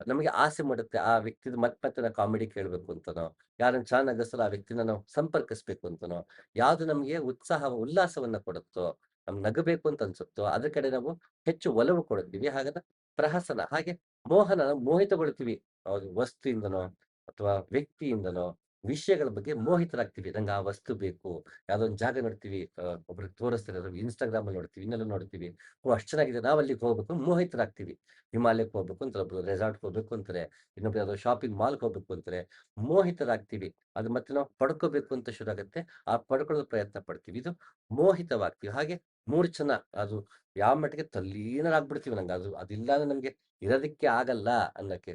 ನಮಗೆ ಆಸೆ ಮೂಡುತ್ತೆ. ಆ ವ್ಯಕ್ತಿದು ಮತ್ತೆ ನಾವು ಕಾಮಿಡಿ ಕೇಳ್ಬೇಕು ಅಂತನೋ, ಯಾರನ್ನ ಚೆನ್ನಾಗಿ ನಗಿಸ್ತಾರೋ ಆ ವ್ಯಕ್ತಿನ ನಾವು ಸಂಪರ್ಕಿಸ್ಬೇಕು ಅಂತನೋ, ಯಾವ್ದು ನಮ್ಗೆ ಉತ್ಸಾಹ, ಉಲ್ಲಾಸವನ್ನ ಕೊಡುತ್ತೋ, ನಮ್ಗ್ ನಗಬೇಕು ಅಂತ ಅನ್ಸುತ್ತೋ, ಅದ್ರ ಕಡೆ ನಾವು ಹೆಚ್ಚು ಒಲವು ಕೊಡುತ್ತೀವಿ. ಹಾಗಾದ್ರೆ ಪ್ರಹಸನ. ಹಾಗೆ ಮೋಹನ ಮೋಹಿತಗೊಳ್ತೀವಿ. ಅದು ವಸ್ತುವಿಂದನೋ ಅಥವಾ ವ್ಯಕ್ತಿಯಿಂದನೋ, ವಿಷಯಗಳ ಬಗ್ಗೆ ಮೋಹಿತರಾಗ್ತೀವಿ. ನಂಗೆ ಆ ವಸ್ತು ಬೇಕು. ಯಾವ್ದೋ ಒಂದ್ ಜಾಗ ನೋಡ್ತೀವಿ, ಒಬ್ರಿಗೆ ತೋರಿಸ್ತಾರೆ, ಅದು ಇನ್‌ಸ್ಟಾಗ್ರಾಮ್ ಅಲ್ಲಿ ನೋಡ್ತೀವಿ, ಇನ್ನೆಲ್ಲೋ ನೋಡ್ತೀವಿ. ಓಹ್! ಅಷ್ಟ್ ಚೆನ್ನಾಗಿದೆ ನಾವ್ ಅಲ್ಲಿಗೆ ಹೋಗ್ಬೇಕು ಮೋಹಿತರಾಗ್ತೀವಿ. ಹಿಮಾಲಯಕ್ಕೆ ಹೋಗ್ಬೇಕು ಅಂತಾರೆ, ಒಬ್ರು ರೆಸಾರ್ಟ್‌ಗೆ ಹೋಗ್ಬೇಕು ಅಂತಾರೆ, ಇನ್ನೊಬ್ರು ಯಾವ್ದೋ ಶಾಪಿಂಗ್ ಮಾಲ್‌ಗೆ ಹೋಗ್ಬೇಕು ಅಂತಾರೆ. ಮೋಹಿತರಾಗ್ತೀವಿ. ಅದು ಮತ್ತೆ ನಾವು ಪಡ್ಕೋಬೇಕು ಅಂತ ಶುರು ಆಗತ್ತೆ. ಆ ಪಡ್ಕೊಳ್ಳೋ ಪ್ರಯತ್ನ ಪಡ್ತೀವಿ. ಇದು ಮೋಹಿತವಾಗ್ತೀವಿ. ಹಾಗೆ ಮೂರ್ಛನ, ಅದು ಯಾವ ಮಟ್ಟಿಗೆ ತಲ್ಲೀನರಾಗ್ಬಿಡ್ತೀವಿ. ಅದಿಲ್ಲ ಅಂದ್ರೆ ನಮ್ಗೆ ಇರೋದಕ್ಕೆ ಆಗಲ್ಲ ಅನ್ನಕ್ಕೆ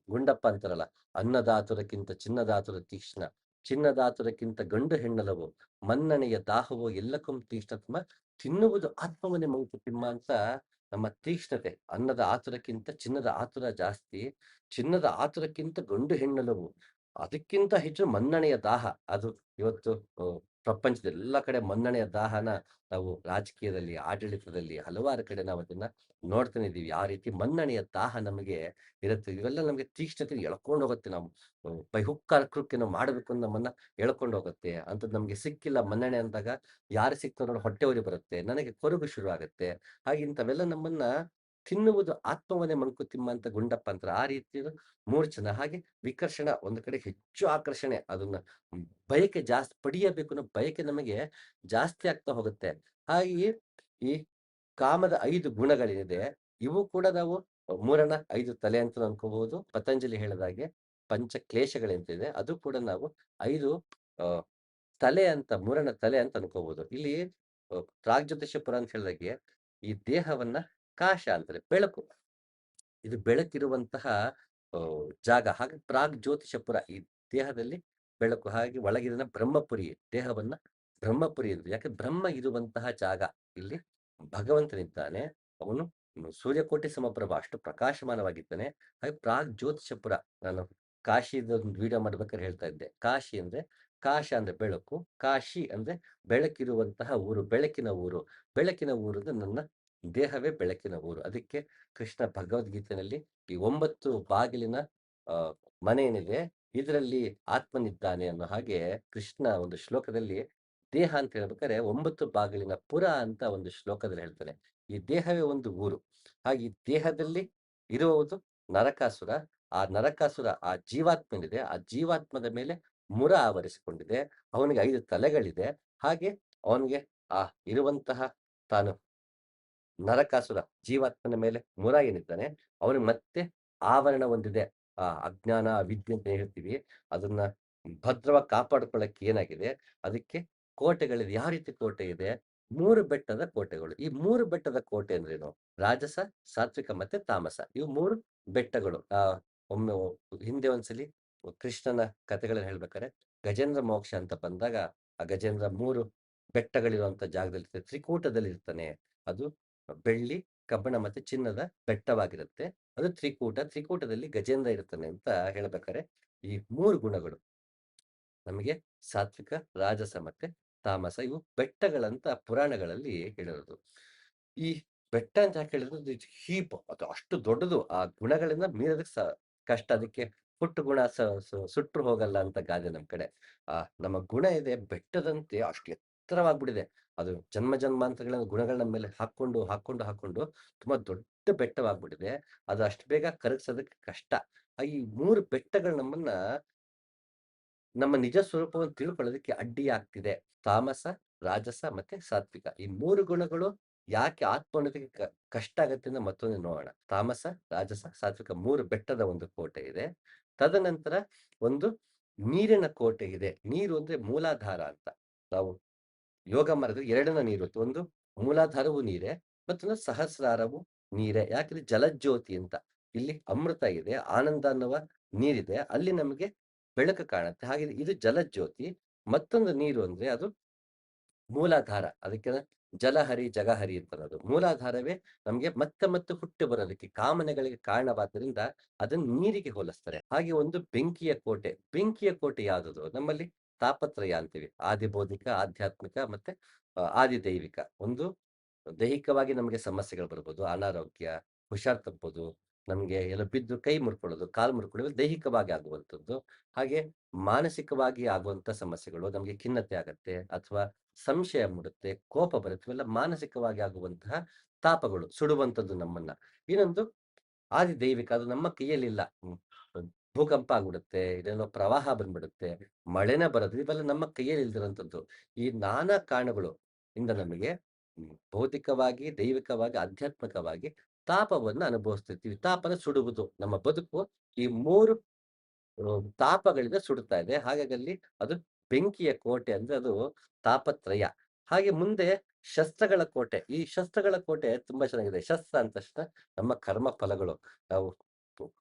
ಗುಂಡಪ್ಪ ಅಂತಾರಲ್ಲ, ಅನ್ನದಾತುರಕ್ಕಿಂತ ಚಿನ್ನದಾತುರ ತೀಕ್ಷ್ಣ, ಚಿನ್ನದಾತುರಕ್ಕಿಂತ ಗಂಡು ಹೆಣ್ಣಲವು, ಮನ್ನಣೆಯ ದಾಹವು ಎಲ್ಲಕ್ಕಂ ತೀಕ್ಷ್ಣತಮ, ತಿನ್ನುವುದು ಆತ್ಮವನ್ನೇ ಮಂಕುತಿಮ್ಮ ಅಂತ ನಮ್ಮ ತೀಕ್ಷ್ಣತೆ. ಅನ್ನದ ಆತುರಕ್ಕಿಂತ ಚಿನ್ನದ ಆತುರ ಜಾಸ್ತಿ, ಚಿನ್ನದ ಆತುರಕ್ಕಿಂತ ಗಂಡು ಹೆಣ್ಣೊಲವು, ಅದಕ್ಕಿಂತ ಹೆಚ್ಚು ಮನ್ನಣೆಯ ದಾಹ. ಅದು ಇವತ್ತು ಪ್ರಪಂಚದ ಎಲ್ಲ ಕಡೆ ಮನ್ನಣೆಯ ದಾಹನ ನಾವು ರಾಜಕೀಯದಲ್ಲಿ, ಆಡಳಿತದಲ್ಲಿ ಹಲವಾರು ಕಡೆ ನಾವು ಅದನ್ನ ನೋಡ್ತಾನೆ ಇದ್ದೀವಿ. ಆ ರೀತಿ ಮನ್ನಣೆಯ ದಾಹ ನಮಗೆ ಇರುತ್ತೆ. ಇವೆಲ್ಲ ನಮಗೆ ತೀಕ್ಷ್ಣತೆ ಎಳ್ಕೊಂಡು ಹೋಗುತ್ತೆ. ನಾವು ಬೈ ಹುಕ್ ಆರ್ ಕ್ರೂಕ್ ಏನೋ ಮಾಡಬೇಕು ಅಂತ ನಮ್ಮನ್ನ ಎಳ್ಕೊಂಡು ಹೋಗುತ್ತೆ. ಅಂಥದ್ದು ನಮ್ಗೆ ಸಿಕ್ಕಿಲ್ಲ ಮನ್ನಣೆ ಅಂದಾಗ, ಯಾರು ಸಿಕ್ತಾರೋ ನೋಡಿ ಹೊಟ್ಟೆ ಉರಿ ಬರುತ್ತೆ. ನನಗೆ ಕೊರಗು ಶುರು ಆಗುತ್ತೆ. ಹಾಗೆ ಇಂಥವೆಲ್ಲ ನಮ್ಮನ್ನ ತಿನ್ನುವುದು ಆತ್ಮವನ್ನೇ ಮಂಕುತಿಮ್ಮ ಅಂತ ಗುಂಡಪ್ಪ ಅಂತಾರೆ. ಆ ರೀತಿದು ಮೂರ್ಛನ. ಹಾಗೆ ವಿಕರ್ಷಣ, ಒಂದು ಕಡೆ ಹೆಚ್ಚು ಆಕರ್ಷಣೆ. ಅದನ್ನ ಬಯಕೆ ಜಾಸ್ತಿ ಪಡಿಯಬೇಕು ಅನ್ನೋ ಬಯಕೆ ನಮಗೆ ಜಾಸ್ತಿ ಆಗ್ತಾ ಹೋಗುತ್ತೆ. ಹಾಗೆಯೇ ಈ ಕಾಮದ 5 ಗುಣಗಳೇನಿದೆ, ಇವು ಕೂಡ ನಾವು ಮೂರನ 5 ತಲೆ ಅಂತ ಅನ್ಕೋಬಹುದು. ಪತಂಜಲಿ ಹೇಳಿದ ಹಾಗೆ ಪಂಚ ಕ್ಲೇಶಗಳಂತಿದೆ, ಅದು ಕೂಡ ನಾವು 5 ಅ ತಲೆ ಅಂತ, ಮೂರನ ತಲೆ ಅಂತ ಅನ್ಕೋಬಹುದು. ಇಲ್ಲಿ ಪ್ರಾಗ್ಜ್ಯೋತಿಷಪುರ ಅಂತ ಹೇಳಿದಾಗೆ ಈ ದೇಹವನ್ನ ಕಾಶ ಅಂತಾರೆ, ಬೆಳಕು. ಇದು ಬೆಳಕಿರುವಂತಹ ಜಾಗ. ಹಾಗೆ ಪ್ರಾಗ್ಜ್ಯೋತಿಷಪುರ, ಈ ದೇಹದಲ್ಲಿ ಬೆಳಕು. ಹಾಗೆ ಒಳಗಿದನ ಬ್ರಹ್ಮಪುರಿ, ದೇಹವನ್ನ ಬ್ರಹ್ಮಪುರಿ ಅಂದ್ರು. ಯಾಕೆ ಬ್ರಹ್ಮ ಇರುವಂತಹ ಜಾಗ. ಇಲ್ಲಿ ಭಗವಂತನಿದ್ದಾನೆ. ಅವನು ಸೂರ್ಯಕೋಟಿ ಸಮಪ್ರಭ, ಅಷ್ಟು ಪ್ರಕಾಶಮಾನವಾಗಿದ್ದಾನೆ. ಹಾಗೆ ಪ್ರಾಗ್ಜ್ಯೋತಿಷಪುರ. ನಾನು ಕಾಶಿದೊಂದು ವಿಡಿಯೋ ಮಾಡ್ಬೇಕಾದ್ರೆ ಹೇಳ್ತಾ ಇದ್ದೆ. ಕಾಶಿ ಅಂದ್ರೆ, ಕಾಶ ಅಂದ್ರೆ ಬೆಳಕು, ಕಾಶಿ ಅಂದ್ರೆ ಬೆಳಕಿರುವಂತಹ ಊರು, ಬೆಳಕಿನ ಊರು. ಬೆಳಕಿನ ಊರು ಅಂದ್ರೆ ನನ್ನ ದೇಹವೇ ಬೆಳಕಿನ ಊರು. ಅದಕ್ಕೆ ಕೃಷ್ಣ ಭಗವದ್ಗೀತೆಯಲ್ಲಿ ಈ 9 ಬಾಗಿಲಿನ ಆ, ಮನೆ ಏನಿದೆ, ಇದರಲ್ಲಿ ಆತ್ಮನಿದ್ದಾನೆ ಅನ್ನೋ ಹಾಗೆ ಕೃಷ್ಣ ಒಂದು ಶ್ಲೋಕದಲ್ಲಿ ದೇಹ ಅಂತ ಹೇಳ್ಬೇಕಾದ್ರೆ 9 ಬಾಗಿಲಿನ ಪುರ ಅಂತ ಒಂದು ಶ್ಲೋಕದಲ್ಲಿ ಹೇಳ್ತಾನೆ. ಈ ದೇಹವೇ ಒಂದು ಊರು. ಹಾಗೆ ಈ ದೇಹದಲ್ಲಿ ಇರುವುದು ನರಕಾಸುರ. ಆ ನರಕಾಸುರ, ಆ ಜೀವಾತ್ಮ ಏನಿದೆ, ಆ ಜೀವಾತ್ಮದ ಮೇಲೆ ಮುರ ಆವರಿಸಿಕೊಂಡಿದೆ. ಅವನಿಗೆ 5 ತಲೆಗಳಿದೆ. ಹಾಗೆ ಅವನಿಗೆ ಆ ಇರುವಂತಹ ತಾನು ನರಕಾಸುರ ಜೀವಾತ್ಮನ ಮೇಲೆ ಮುರ ಏನಿದ್ದಾನೆ, ಅವನಿಗೆ ಮತ್ತೆ ಆವರಣ ಹೊಂದಿದೆ. ಅಜ್ಞಾನ, ಅವಿದ್ಯೆ ಅಂತ ಹೇಳ್ತೀವಿ. ಅದನ್ನ ಭದ್ರವಾಗಿ ಕಾಪಾಡಿಕೊಳ್ಳಕ್ಕೆ ಏನಾಗಿದೆ, ಅದಕ್ಕೆ ಕೋಟೆಗಳಿದೆ. ಯಾವ ರೀತಿ ಕೋಟೆ ಇದೆ? 3 ಬೆಟ್ಟದ ಕೋಟೆಗಳು. ಈ 3 ಬೆಟ್ಟದ ಕೋಟೆ ಅಂದ್ರೇನು? ರಾಜಸ, ಸಾತ್ವಿಕ ಮತ್ತೆ ತಾಮಸ. ಇವು 3 ಬೆಟ್ಟಗಳು. ಒಮ್ಮೆ ಹಿಂದೆ ಒಂದ್ಸಲಿ ಕೃಷ್ಣನ ಕಥೆಗಳನ್ನ ಹೇಳ್ಬೇಕಾದ್ರೆ, ಗಜೇಂದ್ರ ಮೋಕ್ಷ ಅಂತ ಬಂದಾಗ, ಆ ಗಜೇಂದ್ರ 3 ಬೆಟ್ಟಗಳಿರುವಂತ ಜಾಗದಲ್ಲಿ ತ್ರಿಕೂಟದಲ್ಲಿ ಇರ್ತಾನೆ. ಅದು ಬೆಳ್ಳಿ, ಕಬ್ಬಣ ಮತ್ತೆ ಚಿನ್ನದ ಬೆಟ್ಟವಾಗಿರುತ್ತೆ. ಅದು ತ್ರಿಕೂಟ. ತ್ರಿಕೂಟದಲ್ಲಿ ಗಜೇಂದ್ರ ಇರ್ತಾನೆ ಅಂತ ಹೇಳ್ಬೇಕಾರೆ, ಈ 3 ಗುಣಗಳು ನಮಗೆ ಸಾತ್ವಿಕ, ರಾಜಸ ಮತ್ತೆ ತಾಮಸ ಇವು ಬೆಟ್ಟಗಳಂತ ಪುರಾಣಗಳಲ್ಲಿ ಹೇಳಿರೋದು. ಈ ಬೆಟ್ಟ ಅಂತ ಯಾಕೆ ಹೇಳಿದ್ರು, ಇದು ಹೀಪ್ ಅದು ಅಷ್ಟು ದೊಡ್ಡದು. ಆ ಗುಣಗಳಿಂದ ಮೀರೋದಕ್ಕೆ ಕಷ್ಟ. ಅದಕ್ಕೆ ಪುಟ್ಟ ಗುಣ ಸುಟ್ರು ಹೋಗಲ್ಲ ಅಂತ ಗಾದೆ ನಮ್ ಕಡೆ. ನಮ್ಮ ಗುಣ ಇದೆ ಬೆಟ್ಟದಂತೆ ಅಷ್ಟು ಎತ್ತರವಾಗ್ಬಿಟ್ಟಿದೆ. ಅದು ಜನ್ಮ ಜನ್ಮಾಂತರಗಳ ಗುಣಗಳ ನಮ್ಮ ಮೇಲೆ ಹಾಕೊಂಡು ಹಾಕೊಂಡು ಹಾಕೊಂಡು ತುಂಬಾ ದೊಡ್ಡ ಬೆಟ್ಟವಾಗ್ಬಿಟ್ಟಿದೆ. ಅದು ಅಷ್ಟು ಬೇಗ ಕರಗಿಸೋದಕ್ಕೆ ಕಷ್ಟ. ಈ 3 ಬೆಟ್ಟಗಳು ನಮ್ಮ ನಿಜ ಸ್ವರೂಪವನ್ನು ತಿಳ್ಕೊಳ್ಳೋದಕ್ಕೆ ಅಡ್ಡಿಯಾಗ್ತಿದೆ. ತಾಮಸ, ರಾಜಸ ಮತ್ತೆ ಸಾತ್ವಿಕ. ಈ 3 ಗುಣಗಳು ಯಾಕೆ ಆತ್ಮೋನ್ನತಿಗೆ ಕಷ್ಟ ಆಗತ್ತೆ ಅಂತ ಮತ್ತೊಮ್ಮೆ ನೋಡೋಣ. ತಾಮಸ, ರಾಜಸ, ಸಾತ್ವಿಕ 3 ಬೆಟ್ಟದ ಒಂದು ಕೋಟೆ ಇದೆ. ತದನಂತರ ಒಂದು ನೀರಿನ ಕೋಟೆ ಇದೆ. ನೀರು ಅಂದ್ರೆ ಮೂಲಾಧಾರ ಅಂತ. ನಾವು ಯೋಗ ಮಾಡಿದ್ರೆ 2ನ ನೀರು. ಒಂದು ಮೂಲಾಧಾರವು ನೀರೇ, ಮತ್ತೊಂದು ಸಹಸ್ರಾರವು ನೀರೇ. ಯಾಕಂದ್ರೆ ಜಲಜ್ಯೋತಿ ಅಂತ. ಇಲ್ಲಿ ಅಮೃತ ಇದೆ, ಆನಂದ ಅನ್ನುವ ನೀರಿದೆ. ಅಲ್ಲಿ ನಮಗೆ ಬೆಳಕು ಕಾಣುತ್ತೆ. ಹಾಗೆ ಇದು ಜಲಜ್ಯೋತಿ. ಮತ್ತೊಂದು ನೀರು ಅಂದ್ರೆ ಅದು ಮೂಲಾಧಾರ. ಅದಕ್ಕೆ ಜಲಹರಿ, ಜಗಹರಿ ಅಂತಾರದು. ಮೂಲಾಧಾರವೇ ನಮ್ಗೆ ಮತ್ತೆ ಮತ್ತೆ ಹುಟ್ಟಿ ಬರೋದಕ್ಕೆ, ಕಾಮನೆಗಳಿಗೆ ಕಾರಣವಾದ್ದರಿಂದ ಅದನ್ನು ನೀರಿಗೆ ಹೋಲಿಸ್ತಾರೆ. ಹಾಗೆ ಒಂದು ಬೆಂಕಿಯ ಕೋಟೆ. ಬೆಂಕಿಯ ಕೋಟೆ ಯಾವ್ದದು? ನಮ್ಮಲ್ಲಿ ತಾಪತ್ರಯ ಅಂತೀವಿ. ಆದಿಭೌತಿಕ, ಆಧ್ಯಾತ್ಮಿಕ ಮತ್ತೆ ಆದಿದೈವಿಕ. ಒಂದು ದೈಹಿಕವಾಗಿ ನಮಗೆ ಸಮಸ್ಯೆಗಳು ಬರ್ಬೋದು. ಅನಾರೋಗ್ಯ, ಹುಷಾರ್ ತಪ್ಪೋದು, ನಮ್ಗೆ ಎಲ್ಲೋ ಬಿದ್ದು ಕೈ ಮುರ್ಕೊಳ್ಳೋದು, ಕಾಲು ಮುರ್ಕೊಳ್ಳೋದು ದೈಹಿಕವಾಗಿ ಆಗುವಂಥದ್ದು. ಹಾಗೆ ಮಾನಸಿಕವಾಗಿ ಆಗುವಂತ ಸಮಸ್ಯೆಗಳು, ನಮ್ಗೆ ಖಿನ್ನತೆ ಆಗತ್ತೆ ಅಥವಾ ಸಂಶಯ ಮೂಡುತ್ತೆ, ಕೋಪ ಬರುತ್ತೆ. ಇವೆಲ್ಲ ಮಾನಸಿಕವಾಗಿ ಆಗುವಂತಹ ತಾಪಗಳು, ಸುಡುವಂಥದ್ದು ನಮ್ಮನ್ನ. ಇನ್ನೊಂದು ಆದಿದೈವಿಕ, ಅದು ನಮ್ಮ ಕೈಯಲ್ಲಿಲ್ಲ. ಭೂಕಂಪ ಆಗ್ಬಿಡುತ್ತೆ, ಇಲ್ಲೆಲ್ಲೋ ಪ್ರವಾಹ ಬಂದ್ಬಿಡುತ್ತೆ, ಮಳೆನೇ ಬರೋದು, ಇವೆಲ್ಲ ನಮ್ಮ ಕೈಯಲ್ಲಿ ಇಲ್ದಿರೋಂಥದ್ದು. ಈ ನಾನಾ ಕಾರಣಗಳು ಇಂದ ನಮಗೆ ಭೌತಿಕವಾಗಿ, ದೈವಿಕವಾಗಿ, ಆಧ್ಯಾತ್ಮಿಕವಾಗಿ ತಾಪವನ್ನ ಅನುಭವಿಸ್ತಿರ್ತೀವಿ. ತಾಪನ ಸುಡುವುದು. ನಮ್ಮ ಬದುಕು ಈ 3 ತಾಪಗಳಿಂದ ಸುಡ್ತಾ ಇದೆ. ಹಾಗಾಗಿ ಅಲ್ಲಿ ಅದು ಬೆಂಕಿಯ ಕೋಟೆ ಅಂದ್ರೆ ಅದು ತಾಪತ್ರಯ. ಹಾಗೆ ಮುಂದೆ ಶಸ್ತ್ರಗಳ ಕೋಟೆ. ಈ ಶಸ್ತ್ರಗಳ ಕೋಟೆ ತುಂಬಾ ಚೆನ್ನಾಗಿದೆ. ಶಸ್ತ್ರ ಅಂದ ತಕ್ಷಣ ನಮ್ಮ ಕರ್ಮ ಫಲಗಳು. ನಾವು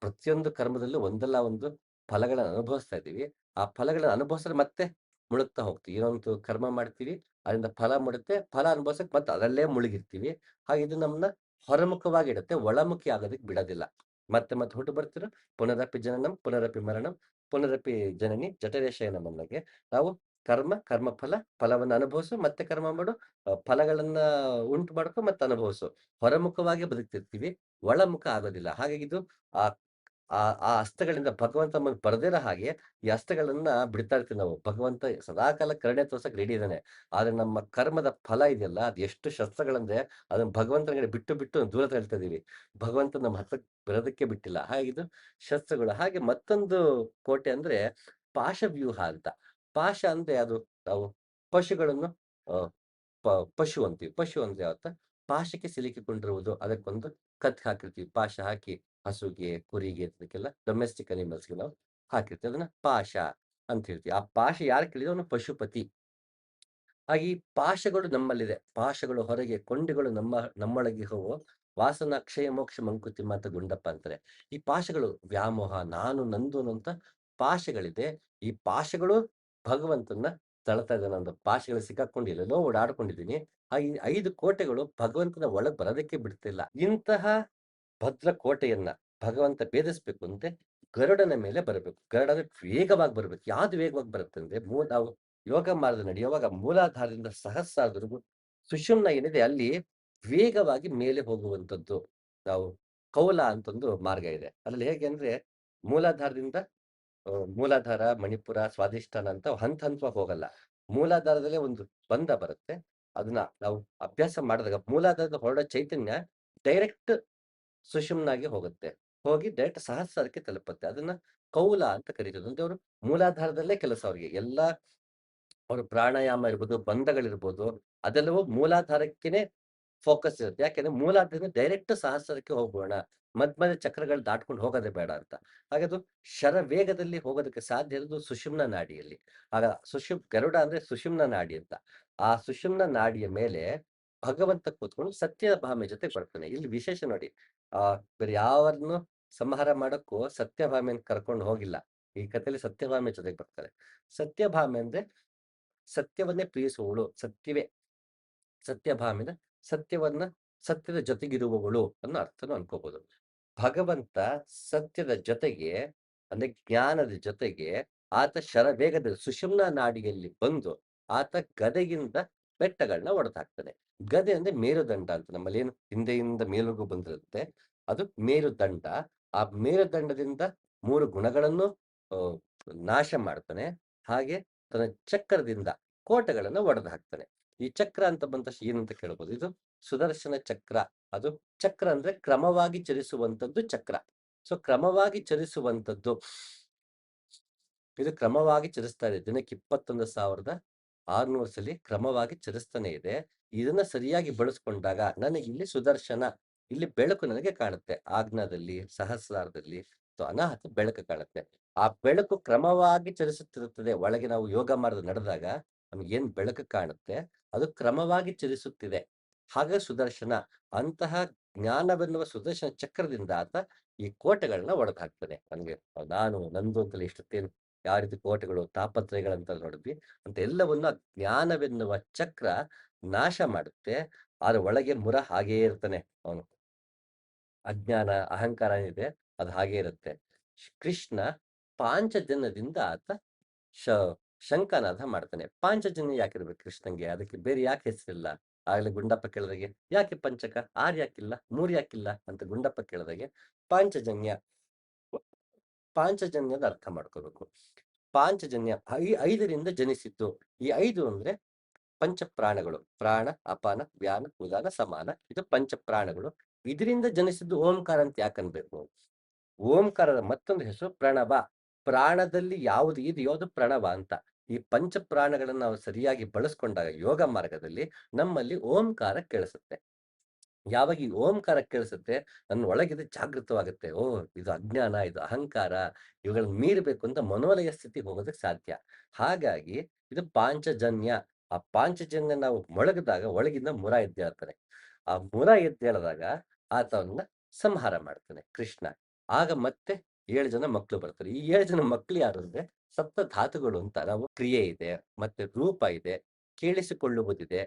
ಪ್ರತಿಯೊಂದು ಕರ್ಮದಲ್ಲೂ ಒಂದಲ್ಲ ಒಂದು ಫಲಗಳನ್ನ ಅನುಭವಿಸ್ತಾ ಇದ್ದೀವಿ. ಆ ಫಲಗಳನ್ನ ಅನುಭವಿಸಿದ್ರೆ ಮತ್ತೆ ಮುಳುಗ್ತಾ ಹೋಗ್ತೀವಿ. ಏನೋ ಒಂದು ಕರ್ಮ ಮಾಡ್ತೀವಿ, ಅದರಿಂದ ಫಲ ಮೂಡುತ್ತೆ. ಫಲ ಅನುಭವಿಸಕ್ಕೆ ಮತ್ತೆ ಅದರಲ್ಲೇ ಮುಳುಗಿರ್ತೀವಿ. ಹಾಗೆ ಇದು ನಮ್ಮನ್ನ ಹೊರಮುಖವಾಗಿಡುತ್ತೆ, ಒಳಮುಖಿ ಆಗೋದಕ್ಕೆ ಬಿಡೋದಿಲ್ಲ. ಮತ್ತೆ ಮತ್ತೆ ಹುಟ್ಟು ಬರ್ತೀರೋ ಪುನರಪಿ ಜನನಂ, ಪುನರಪಿ ಮರಣಂ, ಪುನರಪಿ ಜನನಿ ಜಠರೇ ಶಯನಂ ಅನ್ನಂಗೆ ನಾವು ಕರ್ಮಫಲ, ಫಲವನ್ನ ಅನುಭವಿಸು, ಮತ್ತೆ ಕರ್ಮ ಮಾಡು, ಫಲಗಳನ್ನ ಉಂಟು ಮಾಡ್ಕೊ, ಮತ್ತೆ ಅನುಭವಿಸು. ಹೊರಮುಖವಾಗಿ ಬದುಕ್ತಿರ್ತೀವಿ, ಒಳಮುಖ ಆಗೋದಿಲ್ಲ. ಹಾಗಾಗಿ ಇದು ಆ ಆ ಆ ಹಸ್ತಗಳಿಂದ ಭಗವಂತ ನಮ್ಮನ್ನ ಬರ್ದಿರೋ ಹಾಗೆ ಈ ಹಸ್ತಗಳನ್ನ ಬಿಡ್ತಾ ಇರ್ತೀವಿ ನಾವು. ಭಗವಂತ ಸದಾಕಾಲ ಕರುಣೆ ತೋರ್ಸಕ್ ರೆಡಿ ಇದಾನೆ. ಆದ್ರೆ ನಮ್ಮ ಕರ್ಮದ ಫಲ ಇದೆಯಲ್ಲ, ಅದು ಎಷ್ಟು ಶಸ್ತ್ರಗಳಂದ್ರೆ ಅದನ್ನ ಭಗವಂತನಿಗೆ ಬಿಟ್ಟು ಬಿಟ್ಟು ದೂರ ತಳ್ತಾ ಇದೀವಿ. ಭಗವಂತ ನಮ್ಮ ಹತ್ರಕ್ಕೆ ಬರೋದಕ್ಕೆ ಬಿಟ್ಟಿಲ್ಲ. ಹಾಗಿದು ಶಸ್ತ್ರಗಳು. ಹಾಗೆ ಮತ್ತೊಂದು ಕೋಟೆ ಅಂದ್ರೆ ಪಾಶವ್ಯೂಹ ಅಂತ. ಪಾಶ ಅಂದ್ರೆ ಅದು ನಾವು ಪಶುಗಳನ್ನು ಆ ಪ ಪಶು ಅಂತೀವಿ. ಪಶು ಅಂದ್ರೆ ಯಾವತ್ತ ಪಾಶಕ್ಕೆ ಸಿಲುಕಿಕೊಂಡಿರುವುದು. ಅದಕ್ಕೊಂದು ಕತ್ ಹಾಕಿರ್ತೀವಿ. ಪಾಶ ಹಾಕಿ ಹಸುಗೆ, ಕುರಿಗೆ ಇದಕ್ಕೆಲ್ಲ ಡೊಮೆಸ್ಟಿಕ್ ಅನಿಮಲ್ಸ್‌ಗೆ ನಾವು ಹಾಕಿರ್ತೀವಿ. ಅದನ್ನ ಪಾಶ ಅಂತ ಹೇಳ್ತೀವಿ. ಆ ಪಾಶ ಯಾರು ಕೇಳಿದ್ರೆ ಅವನು ಪಶುಪತಿ. ಹಾಗೆ ಈ ಪಾಶಗಳು ನಮ್ಮಲ್ಲಿದೆ. ಪಾಶಗಳು ಹೊರಗೆ, ಕೊಂಡಿಗಳು ನಮ್ಮೊಳಗೆ ಹೋವು. ವಾಸನ ಕ್ಷಯ ಮೋಕ್ಷ ಮಂಕುತಿಮ್ಮ ಅಂತ ಗುಂಡಪ್ಪ ಅಂತಾರೆ. ಈ ಪಾಶಗಳು ವ್ಯಾಮೋಹ, ನಾನು, ನಂದು ಅನ್ನುವಂತ ಪಾಶಗಳಿದೆ. ಈ ಪಾಶಗಳು ಭಗವಂತನ ತಳ್ತಾ ಇದ್ದಾನೆ. ಒಂದು ಪಾಶಗಳು ಸಿಕ್ಕಾಕೊಂಡು ಎಲ್ಲೆಲ್ಲೋ ಓಡಾಡ್ಕೊಂಡಿದ್ದೀನಿ. ಆ ಈ 5 ಕೋಟೆಗಳು ಭಗವಂತನ ಒಳಗ್ ಬರೋದಕ್ಕೆ ಬಿಡ್ತಿಲ್ಲ. ಇಂತಹ ಭದ್ರ ಕೋಟೆಯನ್ನ ಭಗವಂತ ಭೇದಿಸ್ಬೇಕು ಅಂದ್ರೆ ಗರುಡನ ಮೇಲೆ ಬರಬೇಕು. ಗರುಡ ಅಂದ್ರೆ ವೇಗವಾಗಿ ಬರ್ಬೇಕು. ಯಾವ್ದು ವೇಗವಾಗಿ ಬರುತ್ತೆ ಅಂದ್ರೆ ನಾವು ಯೋಗ ಮಾರ್ಗದಲ್ಲಿ ನಡೆಯುವಾಗ ಮೂಲಾಧಾರದಿಂದ ಸಹಸ್ರಾರದವರೆಗೂ ಸುಷುಮ್ನ ಏನಿದೆ ಅಲ್ಲಿ ವೇಗವಾಗಿ ಮೇಲೆ ಹೋಗುವಂಥದ್ದು. ನಾವು ಕೌಲ ಅಂತ ಒಂದು ಮಾರ್ಗ ಇದೆ. ಅದ್ರಲ್ಲಿ ಹೇಗೆ ಅಂದ್ರೆ ಮೂಲಾಧಾರದಿಂದ ಮೂಲಾಧಾರ, ಮಣಿಪುರ, ಸ್ವಾಧಿಷ್ಠಾನ ಅಂತ ಹಂತ ಹಂತವಾಗಿ ಹೋಗಲ್ಲ. ಮೂಲಾಧಾರದಲ್ಲೇ ಒಂದು ಬಂಧ ಬರುತ್ತೆ. ಅದನ್ನ ನಾವು ಅಭ್ಯಾಸ ಮಾಡಿದಾಗ ಮೂಲಾಧಾರದ ಹೊರಡೋ ಚೈತನ್ಯ ಡೈರೆಕ್ಟ್ ಸುಷುಮ್ನಾಗೆ ಹೋಗುತ್ತೆ. ಹೋಗಿ ಡೈರೆಕ್ಟ್ ಸಹಸ್ರಾರಕ್ಕೆ ತಲುಪುತ್ತೆ. ಅದನ್ನ ಕೌಲ ಅಂತ ಕರೀತಾರೆ. ಅಂದ್ರೆ ಅವರು ಮೂಲಾಧಾರದಲ್ಲೇ ಕೆಲಸ ಅವ್ರಿಗೆ. ಎಲ್ಲಾ ಅವ್ರ ಪ್ರಾಣಾಯಾಮ ಇರ್ಬೋದು, ಬಂಧಗಳಿರ್ಬೋದು, ಅದೆಲ್ಲವೂ ಮೂಲಾಧಾರಕ್ಕೇನೆ ಫೋಕಸ್ ಇರುತ್ತೆ. ಯಾಕೆಂದ್ರೆ ಮೂಲಾಧಾರದಿಂದ ಡೈರೆಕ್ಟ್ ಸಹಸ್ರಕ್ಕೆ ಹೋಗೋಣ. ಮಧ್ಯ ಚಕ್ರಗಳು ದಾಟ್ಕೊಂಡು ಹೋಗೋದೇ ಬೇಡ ಅಂತ. ಹಾಗೆ ಅದು ಶರವೇಗದಲ್ಲಿ ಹೋಗೋದಕ್ಕೆ ಸಾಧ್ಯ ಇರೋದು ಸುಷುಮ್ನ ನಾಡಿಯಲ್ಲಿ. ಆಗ ಗರುಡ ಅಂದ್ರೆ ಸುಷುಮ್ನ ನಾಡಿ ಅಂತ. ಆ ಸುಷುಮ್ನ ನಾಡಿಯ ಮೇಲೆ ಭಗವಂತ ಕೂತ್ಕೊಂಡು ಸತ್ಯಭಾಮೆ ಜೊತೆ ಬರ್ತಾನೆ. ಇಲ್ಲಿ ವಿಶೇಷ ನೋಡಿ. ಆ ಬೇರೆ ಯಾವರನ್ನು ಸಂಹಾರ ಮಾಡಕ್ಕೂ ಸತ್ಯಭಾಮೆಯನ್ನು ಕರ್ಕೊಂಡು ಹೋಗಿಲ್ಲ. ಈ ಕಥೆಯಲ್ಲಿ ಸತ್ಯಭಾಮೆ ಜೊತೆಗೆ ಬರ್ತಾರೆ. ಸತ್ಯಭಾಮೆ ಅಂದ್ರೆ ಸತ್ಯವನ್ನೇ ಪ್ರೀತಿಸುವವಳು, ಸತ್ಯವೇ ಸತ್ಯಭಾಮಿನ ಸತ್ಯವನ್ನ ಸತ್ಯದ ಜೊತೆಗಿರುವವಳು ಅನ್ನೋ ಅರ್ಥನೂ ಅನ್ಕೋಬಹುದು. ಭಗವಂತ ಸತ್ಯದ ಜೊತೆಗೆ ಅಂದ್ರೆ ಜ್ಞಾನದ ಜೊತೆಗೆ ಆತ ಶರವೇಗದ ಸುಷುಮ್ನ ನಾಡಿಯಲ್ಲಿ ಬಂದು ಆತ ಗದೆಗಿಂದ ಬೆಟ್ಟಗಳನ್ನ ಒಡೆದಾಕ್ತಾನೆ. ಗದೆ ಅಂದ್ರೆ ಮೇರುದಂಡ ಅಂತ ನಮ್ಮಲ್ಲಿ ಏನು ಹಿಂದೆಯಿಂದ ಮೇಲುಗೂ ಬಂದಿರುತ್ತೆ. ಅದು ಮೇರುದಂಡ. ಆ ಮೇರುದಂಡದಿಂದ 3 ಗುಣಗಳನ್ನು ನಾಶ ಮಾಡ್ತಾನೆ. ಹಾಗೆ ತನ್ನ ಚಕ್ರದಿಂದ ಕೋಟೆಗಳನ್ನ ಒಡೆದು ಹಾಕ್ತಾನೆ. ಈ ಚಕ್ರ ಅಂತ ಬಂದ ತಕ್ಷಣ ಏನಂತ ಕೇಳ್ಬೋದು. ಇದು ಸುದರ್ಶನ ಚಕ್ರ. ಅದು ಚಕ್ರ ಅಂದ್ರೆ ಕ್ರಮವಾಗಿ ಚಲಿಸುವಂತದ್ದು ಚಕ್ರ. ಸೊ ಕ್ರಮವಾಗಿ ಚಲಿಸುವಂತದ್ದು. ಇದು ಕ್ರಮವಾಗಿ ಚಲಿಸ್ತಾ ಇದೆ. ದಿನಕ್ಕೆ 21,600 ಸಲಿ ಕ್ರಮವಾಗಿ ಚಲಿಸ್ತಾನೆ ಇದೆ. ಇದನ್ನ ಸರಿಯಾಗಿ ಬಳಸ್ಕೊಂಡಾಗ ನನಗೆ ಇಲ್ಲಿ ಸುದರ್ಶನ, ಇಲ್ಲಿ ಬೆಳಕು ನನಗೆ ಕಾಣುತ್ತೆ. ಆಗ್ನಾದಲ್ಲಿ, ಸಹಸ್ರಾರದಲ್ಲಿ ಅನಾಹತ ಬೆಳಕು ಕಾಣುತ್ತೆ. ಆ ಬೆಳಕು ಕ್ರಮವಾಗಿ ಚಲಿಸುತ್ತಿರುತ್ತದೆ. ಒಳಗೆ ನಾವು ಯೋಗ ಮಾರ್ಗ ನಡೆದಾಗ ನಮ್ಗೇನ್ ಬೆಳಕು ಕಾಣುತ್ತೆ ಅದು ಕ್ರಮವಾಗಿ ಚಲಿಸುತ್ತಿದೆ. ಹಾಗೆ ಸುದರ್ಶನ ಅಂತಹ ಜ್ಞಾನವೆನ್ನುವ ಸುದರ್ಶನ ಚಕ್ರದಿಂದ ಆತ ಈ ಕೋಟೆಗಳನ್ನ ಒಡೆದು ಹಾಕ್ತಾನೆ. ನನ್ಗೆ ನಾನು ನಂದು ಅಂತಲೇ ಇಷ್ಟೊತ್ತೇನು ಯಾವ ರೀತಿ ಕೋಟೆಗಳು, ತಾಪತ್ರಯಗಳಂತ ನೋಡಿದ್ವಿ. ಅಂತ ಎಲ್ಲವನ್ನ ಜ್ಞಾನವೆನ್ನುವ ಚಕ್ರ ನಾಶ ಮಾಡುತ್ತೆ. ಆದ್ರೆ ಒಳಗೆ ಮುರ ಹಾಗೇ ಇರ್ತಾನೆ ಅವನು. ಅಜ್ಞಾನ, ಅಹಂಕಾರ ಏನಿದೆ ಅದು ಹಾಗೇ ಇರುತ್ತೆ. ಕೃಷ್ಣ ಪಾಂಚಜನ್ಯದಿಂದ ಆತ ಶ ಶಂಖನಾದ ಮಾಡ್ತಾನೆ. ಪಾಂಚಜನ್ಯ ಯಾಕಿರ್ಬೇಕು ಕೃಷ್ಣಂಗೆ? ಅದಕ್ಕೆ ಬೇರೆ ಯಾಕೆ ಹೆಸರಿಲ್ಲ? ಆಗ್ಲೇ ಗುಂಡಪ್ಪ ಕೇಳಿದಾಗೆ, ಯಾಕೆ ಪಂಚಕ? 6 ಯಾಕಿಲ್ಲ? 3 ಯಾಕಿಲ್ಲ? ಅಂತ ಗುಂಡಪ್ಪ ಕೇಳಿದಾಗೆ ಪಾಂಚಜನ್ಯ. ಪಾಂಚಜನ್ಯದ ಅರ್ಥ ಮಾಡ್ಕೋಬೇಕು. ಪಾಂಚಜನ್ಯ 5ರಿಂದ ಜನಿಸಿದ್ದು. ಈ 5 ಅಂದ್ರೆ ಪಂಚಪ್ರಾಣಗಳು. ಪ್ರಾಣ, ಅಪಾನ, ವ್ಯಾನ, ಉದಾನ, ಸಮಾನ. ಇದು ಪಂಚಪ್ರಾಣಗಳು. ಇದರಿಂದ ಜನಿಸಿದ್ದು ಓಂಕಾರ ಅಂತ ಯಾಕನ್ಬೇಕು? ಓಂಕಾರದ ಮತ್ತೊಂದು ಹೆಸರು ಪ್ರಣವ. ಪ್ರಾಣದಲ್ಲಿ ಯಾವುದು ಇದೆಯೋ ಅದು ಪ್ರಣವ ಅಂತ. ಈ ಪಂಚ ಪ್ರಾಣಗಳನ್ನ ನಾವು ಸರಿಯಾಗಿ ಬಳಸ್ಕೊಂಡಾಗ ಯೋಗ ಮಾರ್ಗದಲ್ಲಿ ನಮ್ಮಲ್ಲಿ ಓಂಕಾರ ಕೇಳಿಸುತ್ತೆ. ಯಾವಾಗ ಈ ಓಂಕಾರ ಕೇಳಿಸುತ್ತೆ ನನ್ನ ಒಳಗಿದು ಜಾಗೃತವಾಗುತ್ತೆ. ಓಹ್! ಇದು ಅಜ್ಞಾನ, ಇದು ಅಹಂಕಾರ, ಇವುಗಳನ್ನ ಮೀರಬೇಕು ಅಂತ ಮನೋಲಯ ಸ್ಥಿತಿಗೆ ಹೋಗೋದಕ್ಕೆ ಸಾಧ್ಯ. ಹಾಗಾಗಿ ಇದು ಪಾಂಚಜನ್ಯ. ಆ ಪಾಂಚಜನ್ಯ ನಾವು ಮೊಳಗಿದಾಗ ಒಳಗಿಂದ ಮುರ ಎದ್ದೇಳ್ತಾನೆ. ಆ ಮುರ ಎದ್ದೇಳಿದಾಗ ಆತವನ್ನ ಸಂಹಾರ ಮಾಡ್ತಾನೆ ಕೃಷ್ಣ. ಆಗ ಮತ್ತೆ 7 ಜನ ಮಕ್ಕಳು ಬರ್ತಾರೆ. ಈ 7 ಜನ ಮಕ್ಕಳು ಯಾರು ಅಂದ್ರೆ ಸಪ್ತ ಧಾತುಗಳು ಅಂತ. ನಾವು ಕ್ರಿಯೆ ಇದೆ, ಮತ್ತೆ ರೂಪ ಇದೆ, ಕೇಳಿಸಿಕೊಳ್ಳುವುದಿದೆ.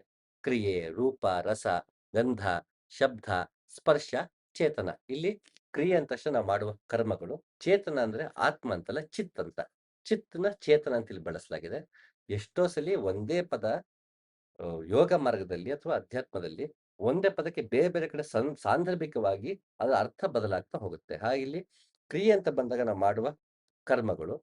ಕ್ರಿಯೆ, ರೂಪ, ರಸ, ಗಂಧ, ಶಬ್ದ, ಸ್ಪರ್ಶ, ಚೇತನ. ಇಲ್ಲಿ ಕ್ರಿಯೆ ಅಂದ ತಕ್ಷಣ ನಾವು ಮಾಡುವ ಕರ್ಮಗಳು. ಚೇತನ ಅಂದ್ರೆ ಆತ್ಮ ಅಂತಲ್ಲ, ಚಿತ್ ಅಂತ. ಚಿತ್‌ನ ಚೇತನ ಅಂತ ಇಲ್ಲಿ ಬಳಸಲಾಗಿದೆ. ಎಷ್ಟೋ ಸಲಿ ಒಂದೇ ಪದ ಯೋಗ ಮಾರ್ಗದಲ್ಲಿ ಅಥವಾ ಅಧ್ಯಾತ್ಮದಲ್ಲಿ ಒಂದೇ ಪದಕ್ಕೆ ಬೇರೆ ಬೇರೆ ಕಡೆ ಸಾಂದರ್ಭಿಕವಾಗಿ ಅದರ ಅರ್ಥ ಬದಲಾಗ್ತಾ ಹೋಗುತ್ತೆ. ಹಾಗೆ ಇಲ್ಲಿ ಕ್ರಿಯೆ ಅಂತ ಬಂದಾಗ ನಾವು ಮಾಡುವ ಕರ್ಮಗಳು,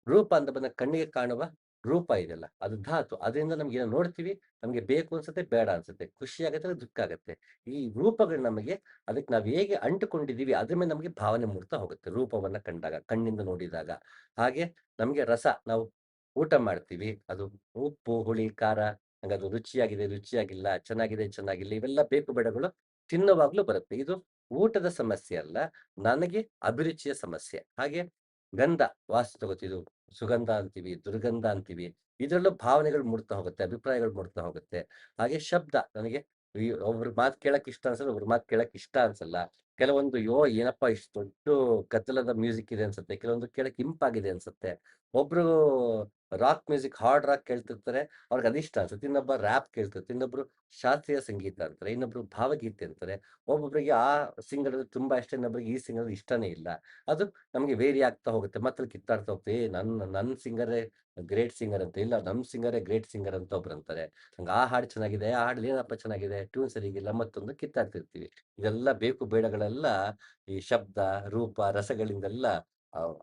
ರೂಪ ಅಂತ ಬಂದಾಗ ಕಣ್ಣಿಗೆ ಕಾಣುವ ರೂಪ ಇದೆಯಲ್ಲ, ಅದು ಧಾತು. ಅದರಿಂದ ನಮ್ಗೇನೋ ನೋಡ್ತೀವಿ, ನಮ್ಗೆ ಬೇಕು ಅನ್ಸುತ್ತೆ, ಬೇಡ ಅನ್ಸುತ್ತೆ, ಖುಷಿ ಆಗತ್ತೆ, ದುಃಖ ಆಗತ್ತೆ. ಈ ರೂಪಗಳು ನಮಗೆ ಅದಕ್ಕೆ ನಾವು ಹೇಗೆ ಅಂಟುಕೊಂಡಿದ್ದೀವಿ ಅದ್ರ ಮೇಲೆ ನಮಗೆ ಭಾವನೆ ಮೂಡ್ತಾ ಹೋಗುತ್ತೆ ರೂಪವನ್ನ ಕಂಡಾಗ, ಕಣ್ಣಿಂದ ನೋಡಿದಾಗ. ಹಾಗೆ ನಮ್ಗೆ ರಸ, ನಾವು ಊಟ ಮಾಡ್ತೀವಿ, ಅದು ಉಪ್ಪು, ಹುಳಿ, ಖಾರ, ನಂಗದು ರುಚಿಯಾಗಿದೆ, ರುಚಿಯಾಗಿಲ್ಲ, ಚೆನ್ನಾಗಿದೆ, ಚೆನ್ನಾಗಿಲ್ಲ, ಇವೆಲ್ಲ ಬೇಕು ಬೇಡಗಳು ತಿನ್ನುವಾಗ್ಲೂ ಬರುತ್ತೆ. ಇದು ಊಟದ ಸಮಸ್ಯೆ ಅಲ್ಲ, ನನಗೆ ಅಭಿರುಚಿಯ ಸಮಸ್ಯೆ. ಹಾಗೆ ಗಂಧ, ವಾಸನೆ ತಗೋತೀವಿ, ಸುಗಂಧ ಅಂತೀವಿ, ದುರ್ಗಂಧ ಅಂತೀವಿ. ಇದ್ರಲ್ಲೂ ಭಾವನೆಗಳು ಮೂಡ್ತಾ ಹೋಗುತ್ತೆ, ಅಭಿಪ್ರಾಯಗಳು ಮೂಡ್ತಾ ಹೋಗುತ್ತೆ. ಹಾಗೆ ಶಬ್ದ, ನನಗೆ ಒಬ್ರ ಮಾತು ಕೇಳಕ್ ಇಷ್ಟ ಅನ್ಸಲ್ಲ, ಒಬ್ರ ಮಾತು ಕೇಳಕ್ ಇಷ್ಟ ಅನ್ಸಲ್ಲ. ಕೆಲವೊಂದು ಏನಪ್ಪಾ ಇಷ್ಟು ದೊಡ್ಡ ಗದ್ದಲದ ಮ್ಯೂಸಿಕ್ ಇದೆ ಅನ್ಸುತ್ತೆ, ಕೆಲವೊಂದು ಕೇಳಕ್ ಇಂಪಾಗಿದೆ ಅನ್ಸುತ್ತೆ. ಒಬ್ರು ರಾಕ್ ಮ್ಯೂಸಿಕ್, ಹಾರ್ಡ್ ರಾಕ್ ಕೇಳ್ತಿರ್ತಾರೆ, ಅವ್ರಿಗೆ ಅದಿಷ್ಟ ಅನ್ಸುತ್ತೆ. ಇನ್ನೊಬ್ಬ ರ್ಯಾಪ್ ಕೇಳ್ತಿರ್ತಾರೆ, ಇನ್ನೊಬ್ರು ಶಾಸ್ತ್ರೀಯ ಸಂಗೀತ ಅಂತಾರೆ, ಇನ್ನೊಬ್ರು ಭಾವಗೀತೆ ಅಂತಾರೆ. ಒಬ್ಬೊಬ್ಬರಿಗೆ ಆ ಸಿಂಗರ್ ತುಂಬಾ ಇಷ್ಟ, ಇನ್ನೊಬ್ರಿಗೆ ಈ ಸಿಂಗರ್ ಇಷ್ಟನೇ ಇಲ್ಲ. ಅದು ನಮ್ಗೆ ವೇರಿ ಆಗ್ತಾ ಹೋಗುತ್ತೆ. ಮತ್ತೆ ಕಿತ್ತಾಡ್ತಾ ಹೋಗ್ತೀವಿ. ನನ್ ಸಿಂಗರೇ ಗ್ರೇಟ್ ಸಿಂಗರ್ ಅಂತ. ಇಲ್ಲ, ನಮ್ ಸಿಂಗರೇ ಗ್ರೇಟ್ ಸಿಂಗರ್ ಅಂತ ಒಬ್ರು ಅಂತಾರೆ. ನಂಗೆ ಆ ಹಾಡು ಚೆನ್ನಾಗಿದೆ, ಆ ಹಾಡಲ್ಲಿ ಏನಪ್ಪ ಚೆನ್ನಾಗಿದೆ, ಟ್ಯೂನ್ ಸರಿಗಿಲ್ಲ, ಮತ್ತೊಂದು ಕಿತ್ತಾಡ್ತಿರ್ತೀವಿ. ಇದೆಲ್ಲ ಬೇಕು ಬೇಡಗಳೆಲ್ಲ ಈ ಶಬ್ದ, ರೂಪ, ರಸಗಳಿಂದೆಲ್ಲ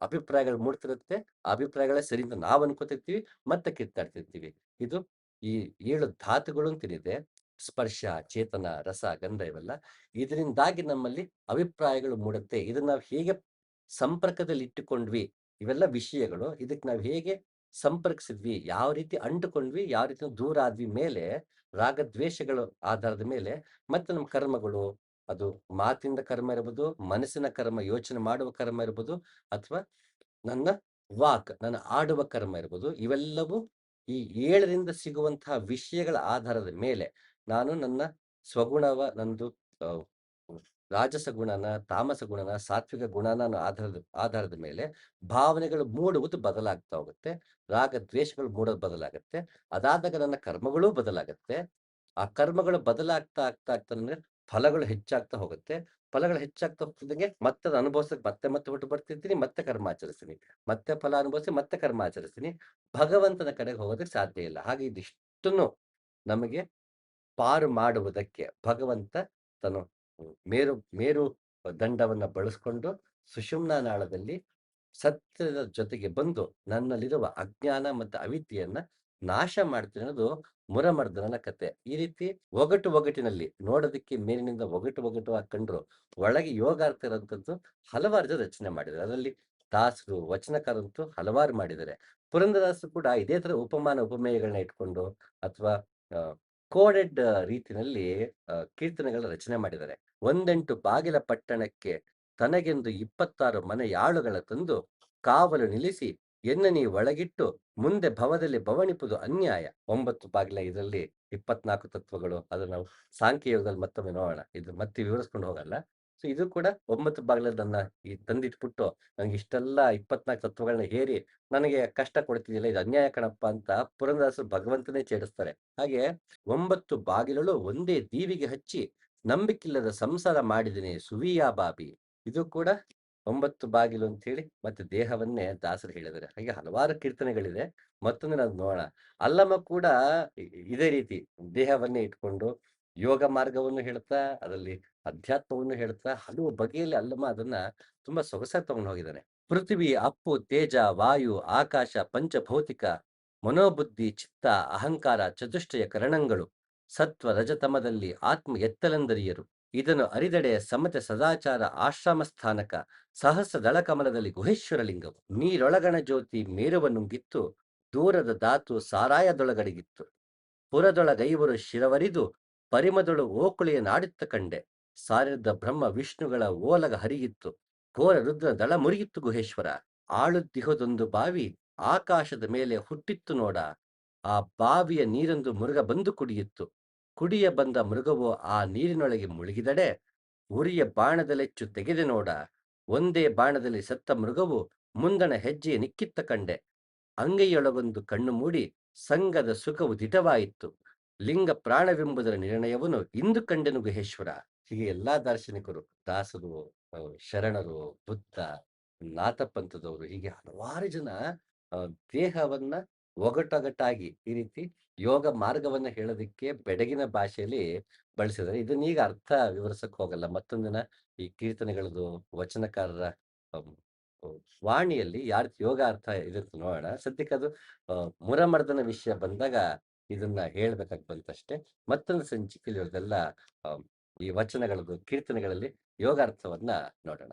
ಅಭಿಪ್ರಾಯಗಳು ಮೂಡ್ತಿರುತ್ತೆ. ಆ ಅಭಿಪ್ರಾಯಗಳೇ ಸರಿ ಅಂತ ನಾವು ಅನ್ಕೋತಿರ್ತೀವಿ, ಮತ್ತೆ ಕಿತ್ತಾಡ್ತಿರ್ತೀವಿ. ಇದು ಈ 7 ಧಾತುಗಳು ಅಂತೇನಿದೆ, ಸ್ಪರ್ಶ, ಚೇತನ, ರಸ, ಗಂಧ, ಇವೆಲ್ಲ ಇದರಿಂದಾಗಿ ನಮ್ಮಲ್ಲಿ ಅಭಿಪ್ರಾಯಗಳು ಮೂಡುತ್ತೆ. ಇದನ್ನ ನಾವು ಹೇಗೆ ಸಂಪರ್ಕದಲ್ಲಿ ಇಟ್ಟುಕೊಂಡ್ವಿ ಇವೆಲ್ಲ ವಿಷಯಗಳು. ಇದಕ್ಕೆ ನಾವು ಹೇಗೆ ಸಂಪರ್ಕಿಸಿದ್ವಿ, ಯಾವ ರೀತಿ ಅಂಟುಕೊಂಡ್ವಿ, ಯಾವ ರೀತಿ ನಾವು ದೂರ ಆದ್ವಿ ಮೇಲೆ ರಾಗದ್ವೇಷಗಳು ಆಧಾರದ ಮೇಲೆ ಮತ್ತೆ ನಮ್ಮ ಕರ್ಮಗಳು, ಅದು ಮಾತಿಂದ ಕರ್ಮ ಇರ್ಬೋದು, ಮನಸ್ಸಿನ ಕರ್ಮ, ಯೋಚನೆ ಮಾಡುವ ಕರ್ಮ ಇರ್ಬೋದು, ಅಥವಾ ನನ್ನ ನನ್ನ ಆಡುವ ಕರ್ಮ ಇರ್ಬೋದು. ಇವೆಲ್ಲವೂ ಈ 7 ರಿಂದ ಸಿಗುವಂತಹ ವಿಷಯಗಳ ಆಧಾರದ ಮೇಲೆ ನಾನು ನನ್ನ ನಂದು ಅ, ರಾಜಸ ಗುಣನ, ತಾಮಸ ಗುಣನ, ಸಾತ್ವಿಕ ಗುಣನ ಅನ್ನೋ ಆಧಾರದ ಮೇಲೆ ಭಾವನೆಗಳು ಮೂಡುವುದು ಬದಲಾಗ್ತಾ ಹೋಗುತ್ತೆ. ರಾಗ ದ್ವೇಷಗಳು ಮೂಡೋದು ಬದಲಾಗತ್ತೆ. ಅದಾದಾಗ ನನ್ನ ಕರ್ಮಗಳೂ ಬದಲಾಗತ್ತೆ. ಆ ಕರ್ಮಗಳು ಬದಲಾಗ್ತಾ ಆಗ್ತಾ ಅಂದ್ರೆ ಫಲಗಳು ಹೆಚ್ಚಾಗ್ತಾ ಹೋಗುತ್ತೆ. ಫಲಗಳು ಹೆಚ್ಚಾಗ್ತಾ ಹೋಗ್ತಿದ್ದಂಗೆ ಮತ್ತೆ ಅದ್ ಅನುಭವಿಸಕ್ಕೆ ಮತ್ತೆ ಹುಟ್ಟು ಬರ್ತಿರ್ತೀನಿ, ಮತ್ತೆ ಕರ್ಮ ಆಚರಿಸ್ತೀನಿ. ಮತ್ತೆ ಫಲ ಅನುಭವಿಸಿ ಮತ್ತೆ ಕರ್ಮ ಆಚರಿಸ್ತೀನಿ. ಭಗವಂತನ ಕಡೆಗೆ ಹೋಗೋದಕ್ಕೆ ಸಾಧ್ಯ ಇಲ್ಲ. ಹಾಗೆ ಇದಿಷ್ಟನ್ನು ನಮಗೆ ಪಾರು ಮಾಡುವುದಕ್ಕೆ ಭಗವಂತ ತನು ಮೇರು ಮೇರು ದಂಡವನ್ನ ಬಳಸ್ಕೊಂಡು ಸುಷುಮ್ನ ನಾಳದಲ್ಲಿ ಸತ್ಯದ ಜೊತೆಗೆ ಬಂದು ನನ್ನಲ್ಲಿರುವ ಅಜ್ಞಾನ ಮತ್ತು ಅವಿದ್ಯೆಯನ್ನ ನಾಶ ಮಾಡ್ತೀನಿ ಅನ್ನೋದು ಮುರಮರ್ದನನ ಕತೆ. ಈ ರೀತಿ ಒಗಟಿನಲ್ಲಿ ನೋಡೋದಕ್ಕೆ ಮೇಲಿನಿಂದ ಒಗಟು ಕಂಡ್ರು ಒಳಗೆ ಯೋಗಾರ್ಥ ಇರೋಂಥದ್ದು ಹಲವಾರು ಜನ ರಚನೆ ಮಾಡಿದ್ದಾರೆ. ಅದರಲ್ಲಿ ದಾಸರು, ವಚನಕಾರಂತೂ ಹಲವಾರು ಮಾಡಿದ್ದಾರೆ. ಪುರಂದರದಾಸರು ಕೂಡ ಇದೇ ತರ ಉಪಮಾನ ಉಪಮೇಯಗಳನ್ನ ಇಟ್ಕೊಂಡು ಅಥವಾ ಕೋಡೆಡ್ ರೀತಿನಲ್ಲಿ ಕೀರ್ತನೆಗಳ ರಚನೆ ಮಾಡಿದ್ದಾರೆ. ಒಂದೆಂಟು ಬಾಗಿಲ ಪಟ್ಟಣಕ್ಕೆ ತನಗೆಂದು 26 ಮನೆಯಾಳುಗಳ ತಂದು ಕಾವಲು ನಿಲ್ಲಿಸಿ ನೀ ಒಳಗಿಟ್ಟು ಮುಂದೆ ಭವದಲ್ಲಿ ಬವಣಿಪುದು ಅನ್ಯಾಯ. 9 ಬಾಗಿಲ ಇದರಲ್ಲಿ 24 ತತ್ವಗಳು. ಅದು ನಾವು ಸಾಂಖ್ಯ ಯೋಗದಲ್ಲಿ ಮತ್ತೊಮ್ಮೆ ನೋಡೋಣ. ಇದು ಮತ್ತೆ ವಿವರಿಸ್ಕೊಂಡು ಹೋಗಲ್ಲ. ಸೊ ಇದು ಕೂಡ 9 ಬಾಗಿಲದನ್ನ ತಂದಿಟ್ಬಿಟ್ಟು ನನಗೆ ಇಷ್ಟೆಲ್ಲ 24 ತತ್ವಗಳನ್ನ ಹೇರಿ ನನಗೆ ಕಷ್ಟ ಕೊಡ್ತಿದ್ದಿಲ್ಲ, ಇದು ಅನ್ಯಾಯ ಕಣಪ್ಪ ಅಂತ ಪುರಂದರದಾಸರು ಭಗವಂತನೇ ಛೇಡಿಸ್ತಾರೆ. ಹಾಗೆ 9 ಬಾಗಿಲಳು ಒಂದೇ ದೀವಿಗೆ ಹಚ್ಚಿ ನಂಬಿಕಿಲ್ಲದ ಸಂಸಾರ ಮಾಡಿದನೆ ಸುವಿಯಾ ಬಾಬಿ. ಇದು ಕೂಡ 9 ಬಾಗಿಲು ಅಂತ ಹೇಳಿ ಮತ್ತೆ ದೇಹವನ್ನೇ ದಾಸರು ಹೇಳಿದ್ದಾರೆ. ಹಾಗೆ ಹಲವಾರು ಕೀರ್ತನೆಗಳಿದೆ. ಮತ್ತೊಂದು ನಾವು ನೋಡೋಣ. ಅಲ್ಲಮ ಕೂಡ ಇದೇ ರೀತಿ ದೇಹವನ್ನೇ ಇಟ್ಕೊಂಡು ಯೋಗ ಮಾರ್ಗವನ್ನು ಹೇಳ್ತಾ, ಅದರಲ್ಲಿ ಅಧ್ಯಾತ್ಮವನ್ನು ಹೇಳ್ತಾ ಹಲವು ಬಗೆಯಲ್ಲಿ ಅಲ್ಲಮ ಅದನ್ನ ತುಂಬಾ ಸೊಗಸಾಗಿ ತಗೊಂಡು ಹೋಗಿದ್ದಾನೆ. ಪೃಥ್ವಿ, ಅಪ್ಪು, ತೇಜ, ವಾಯು, ಆಕಾಶ, ಪಂಚಭೌತಿಕ, ಮನೋಬುದ್ಧಿ, ಚಿತ್ತ, ಅಹಂಕಾರ, ಚತುಷ್ಟಯ ಕರಣಗಳು, ಸತ್ವ ರಜತಮದಲ್ಲಿ ಆತ್ಮ ಎತ್ತಲೆಂದರಿಯರು. ಇದನ್ನು ಅರಿದಡೆ ಸಮತೆ ಸದಾಚಾರ ಆಶ್ರಮ ಸ್ಥಾನಕ ಸಹಸ್ರ ದಳಕಮಲದಲ್ಲಿ ಗುಹೇಶ್ವರ ಲಿಂಗವು. ನೀರೊಳಗಣ ಜ್ಯೋತಿ ಮೇರುವ ನುಂಗಿತ್ತು, ದೂರದ ಧಾತು ಸಾರಾಯದೊಳಗಡಗಿತ್ತು. ಪುರದೊಳಗೈವರು ಶಿರವರಿದು ಪರಿಮದೊಳು ಓಕುಳಿಯ ನಾಡಿತ್ತ ಕಂಡೆ. ಸಾರಿದ ಬ್ರಹ್ಮ ವಿಷ್ಣುಗಳ ಓಲಗ ಹರಿಯಿತ್ತು, ಘೋರ ರುದ್ರ ದಳ ಮುರಿಯಿತ್ತು ಗುಹೇಶ್ವರ. ಆಳುದ್ದಿಹದೊಂದು ಬಾವಿ ಆಕಾಶದ ಮೇಲೆ ಹುಟ್ಟಿತ್ತು ನೋಡ. ಆ ಬಾವಿಯ ನೀರೊಂದು ಮೃಗ ಬಂದು ಕುಡಿಯಿತ್ತು. ಕುಡಿಯ ಬಂದ ಮೃಗವು ಆ ನೀರಿನೊಳಗೆ ಮುಳುಗಿದಡೆ ಉರಿಯ ಬಾಣದಲೆಚ್ಚು ತೆಗೆದೆ ನೋಡ. ಒಂದೇ ಬಾಣದಲ್ಲಿ ಸತ್ತ ಮೃಗವು ಮುಂದಣ ಹೆಜ್ಜೆಯ ನಿಕ್ಕಿತ್ತ ಕಂಡೆ. ಅಂಗೈಯೊಳಗೊಂದು ಕಣ್ಣು ಮೂಡಿ ಸಂಗದ ಸುಖವು ದಿಟವಾಯಿತು. ಲಿಂಗ ಪ್ರಾಣವೆಂಬುದರ ನಿರ್ಣಯವನ್ನು ಇಂದು ಕಂಡೆನು ಗುಹೇಶ್ವರ. ಹೀಗೆ ಎಲ್ಲಾ ದಾರ್ಶನಿಕರು, ದಾಸರು, ಶರಣರು, ಬುದ್ಧ, ನಾಥಪಂಥದವರು, ಹೀಗೆ ಹಲವಾರು ಜನ ದೇಹವನ್ನ ಒಗಟೊಗಟಾಗಿ ಈ ರೀತಿ ಯೋಗ ಮಾರ್ಗವನ್ನ ಹೇಳೋದಕ್ಕೆ ಬೆಡಗಿನ ಭಾಷೆಯಲ್ಲಿ ಬಳಸಿದ್ದಾರೆ. ಇದನ್ನೀಗ ಅರ್ಥ ವಿವರಿಸಕ್ ಹೋಗಲ್ಲ. ಮತ್ತೊಂದಿನ ಈ ಕೀರ್ತನೆಗಳದು ವಚನಕಾರರ ಅಮ್, ವಾಣಿಯಲ್ಲಿ ಯಾವ ರೀತಿ ಯೋಗ ಅರ್ಥ ಇರುತ್ತೆ ನೋಡೋಣ. ಸದ್ಯಕ್ಕೆ ಅದು ಮುರಮರ್ದನ ವಿಷಯ ಬಂದಾಗ ಇದನ್ನ ಹೇಳ್ಬೇಕಾಗಿ ಬಂತಷ್ಟೇ. ಮತ್ತೊಂದು ಸಂಚಿಕೆಯಲ್ಲಿ ಇವ್ರದೆಲ್ಲ ಈ ವಚನಗಳದ್ದು ಕೀರ್ತನೆಗಳಲ್ಲಿ ಯೋಗಾರ್ಥವನ್ನ ನೋಡೋಣ.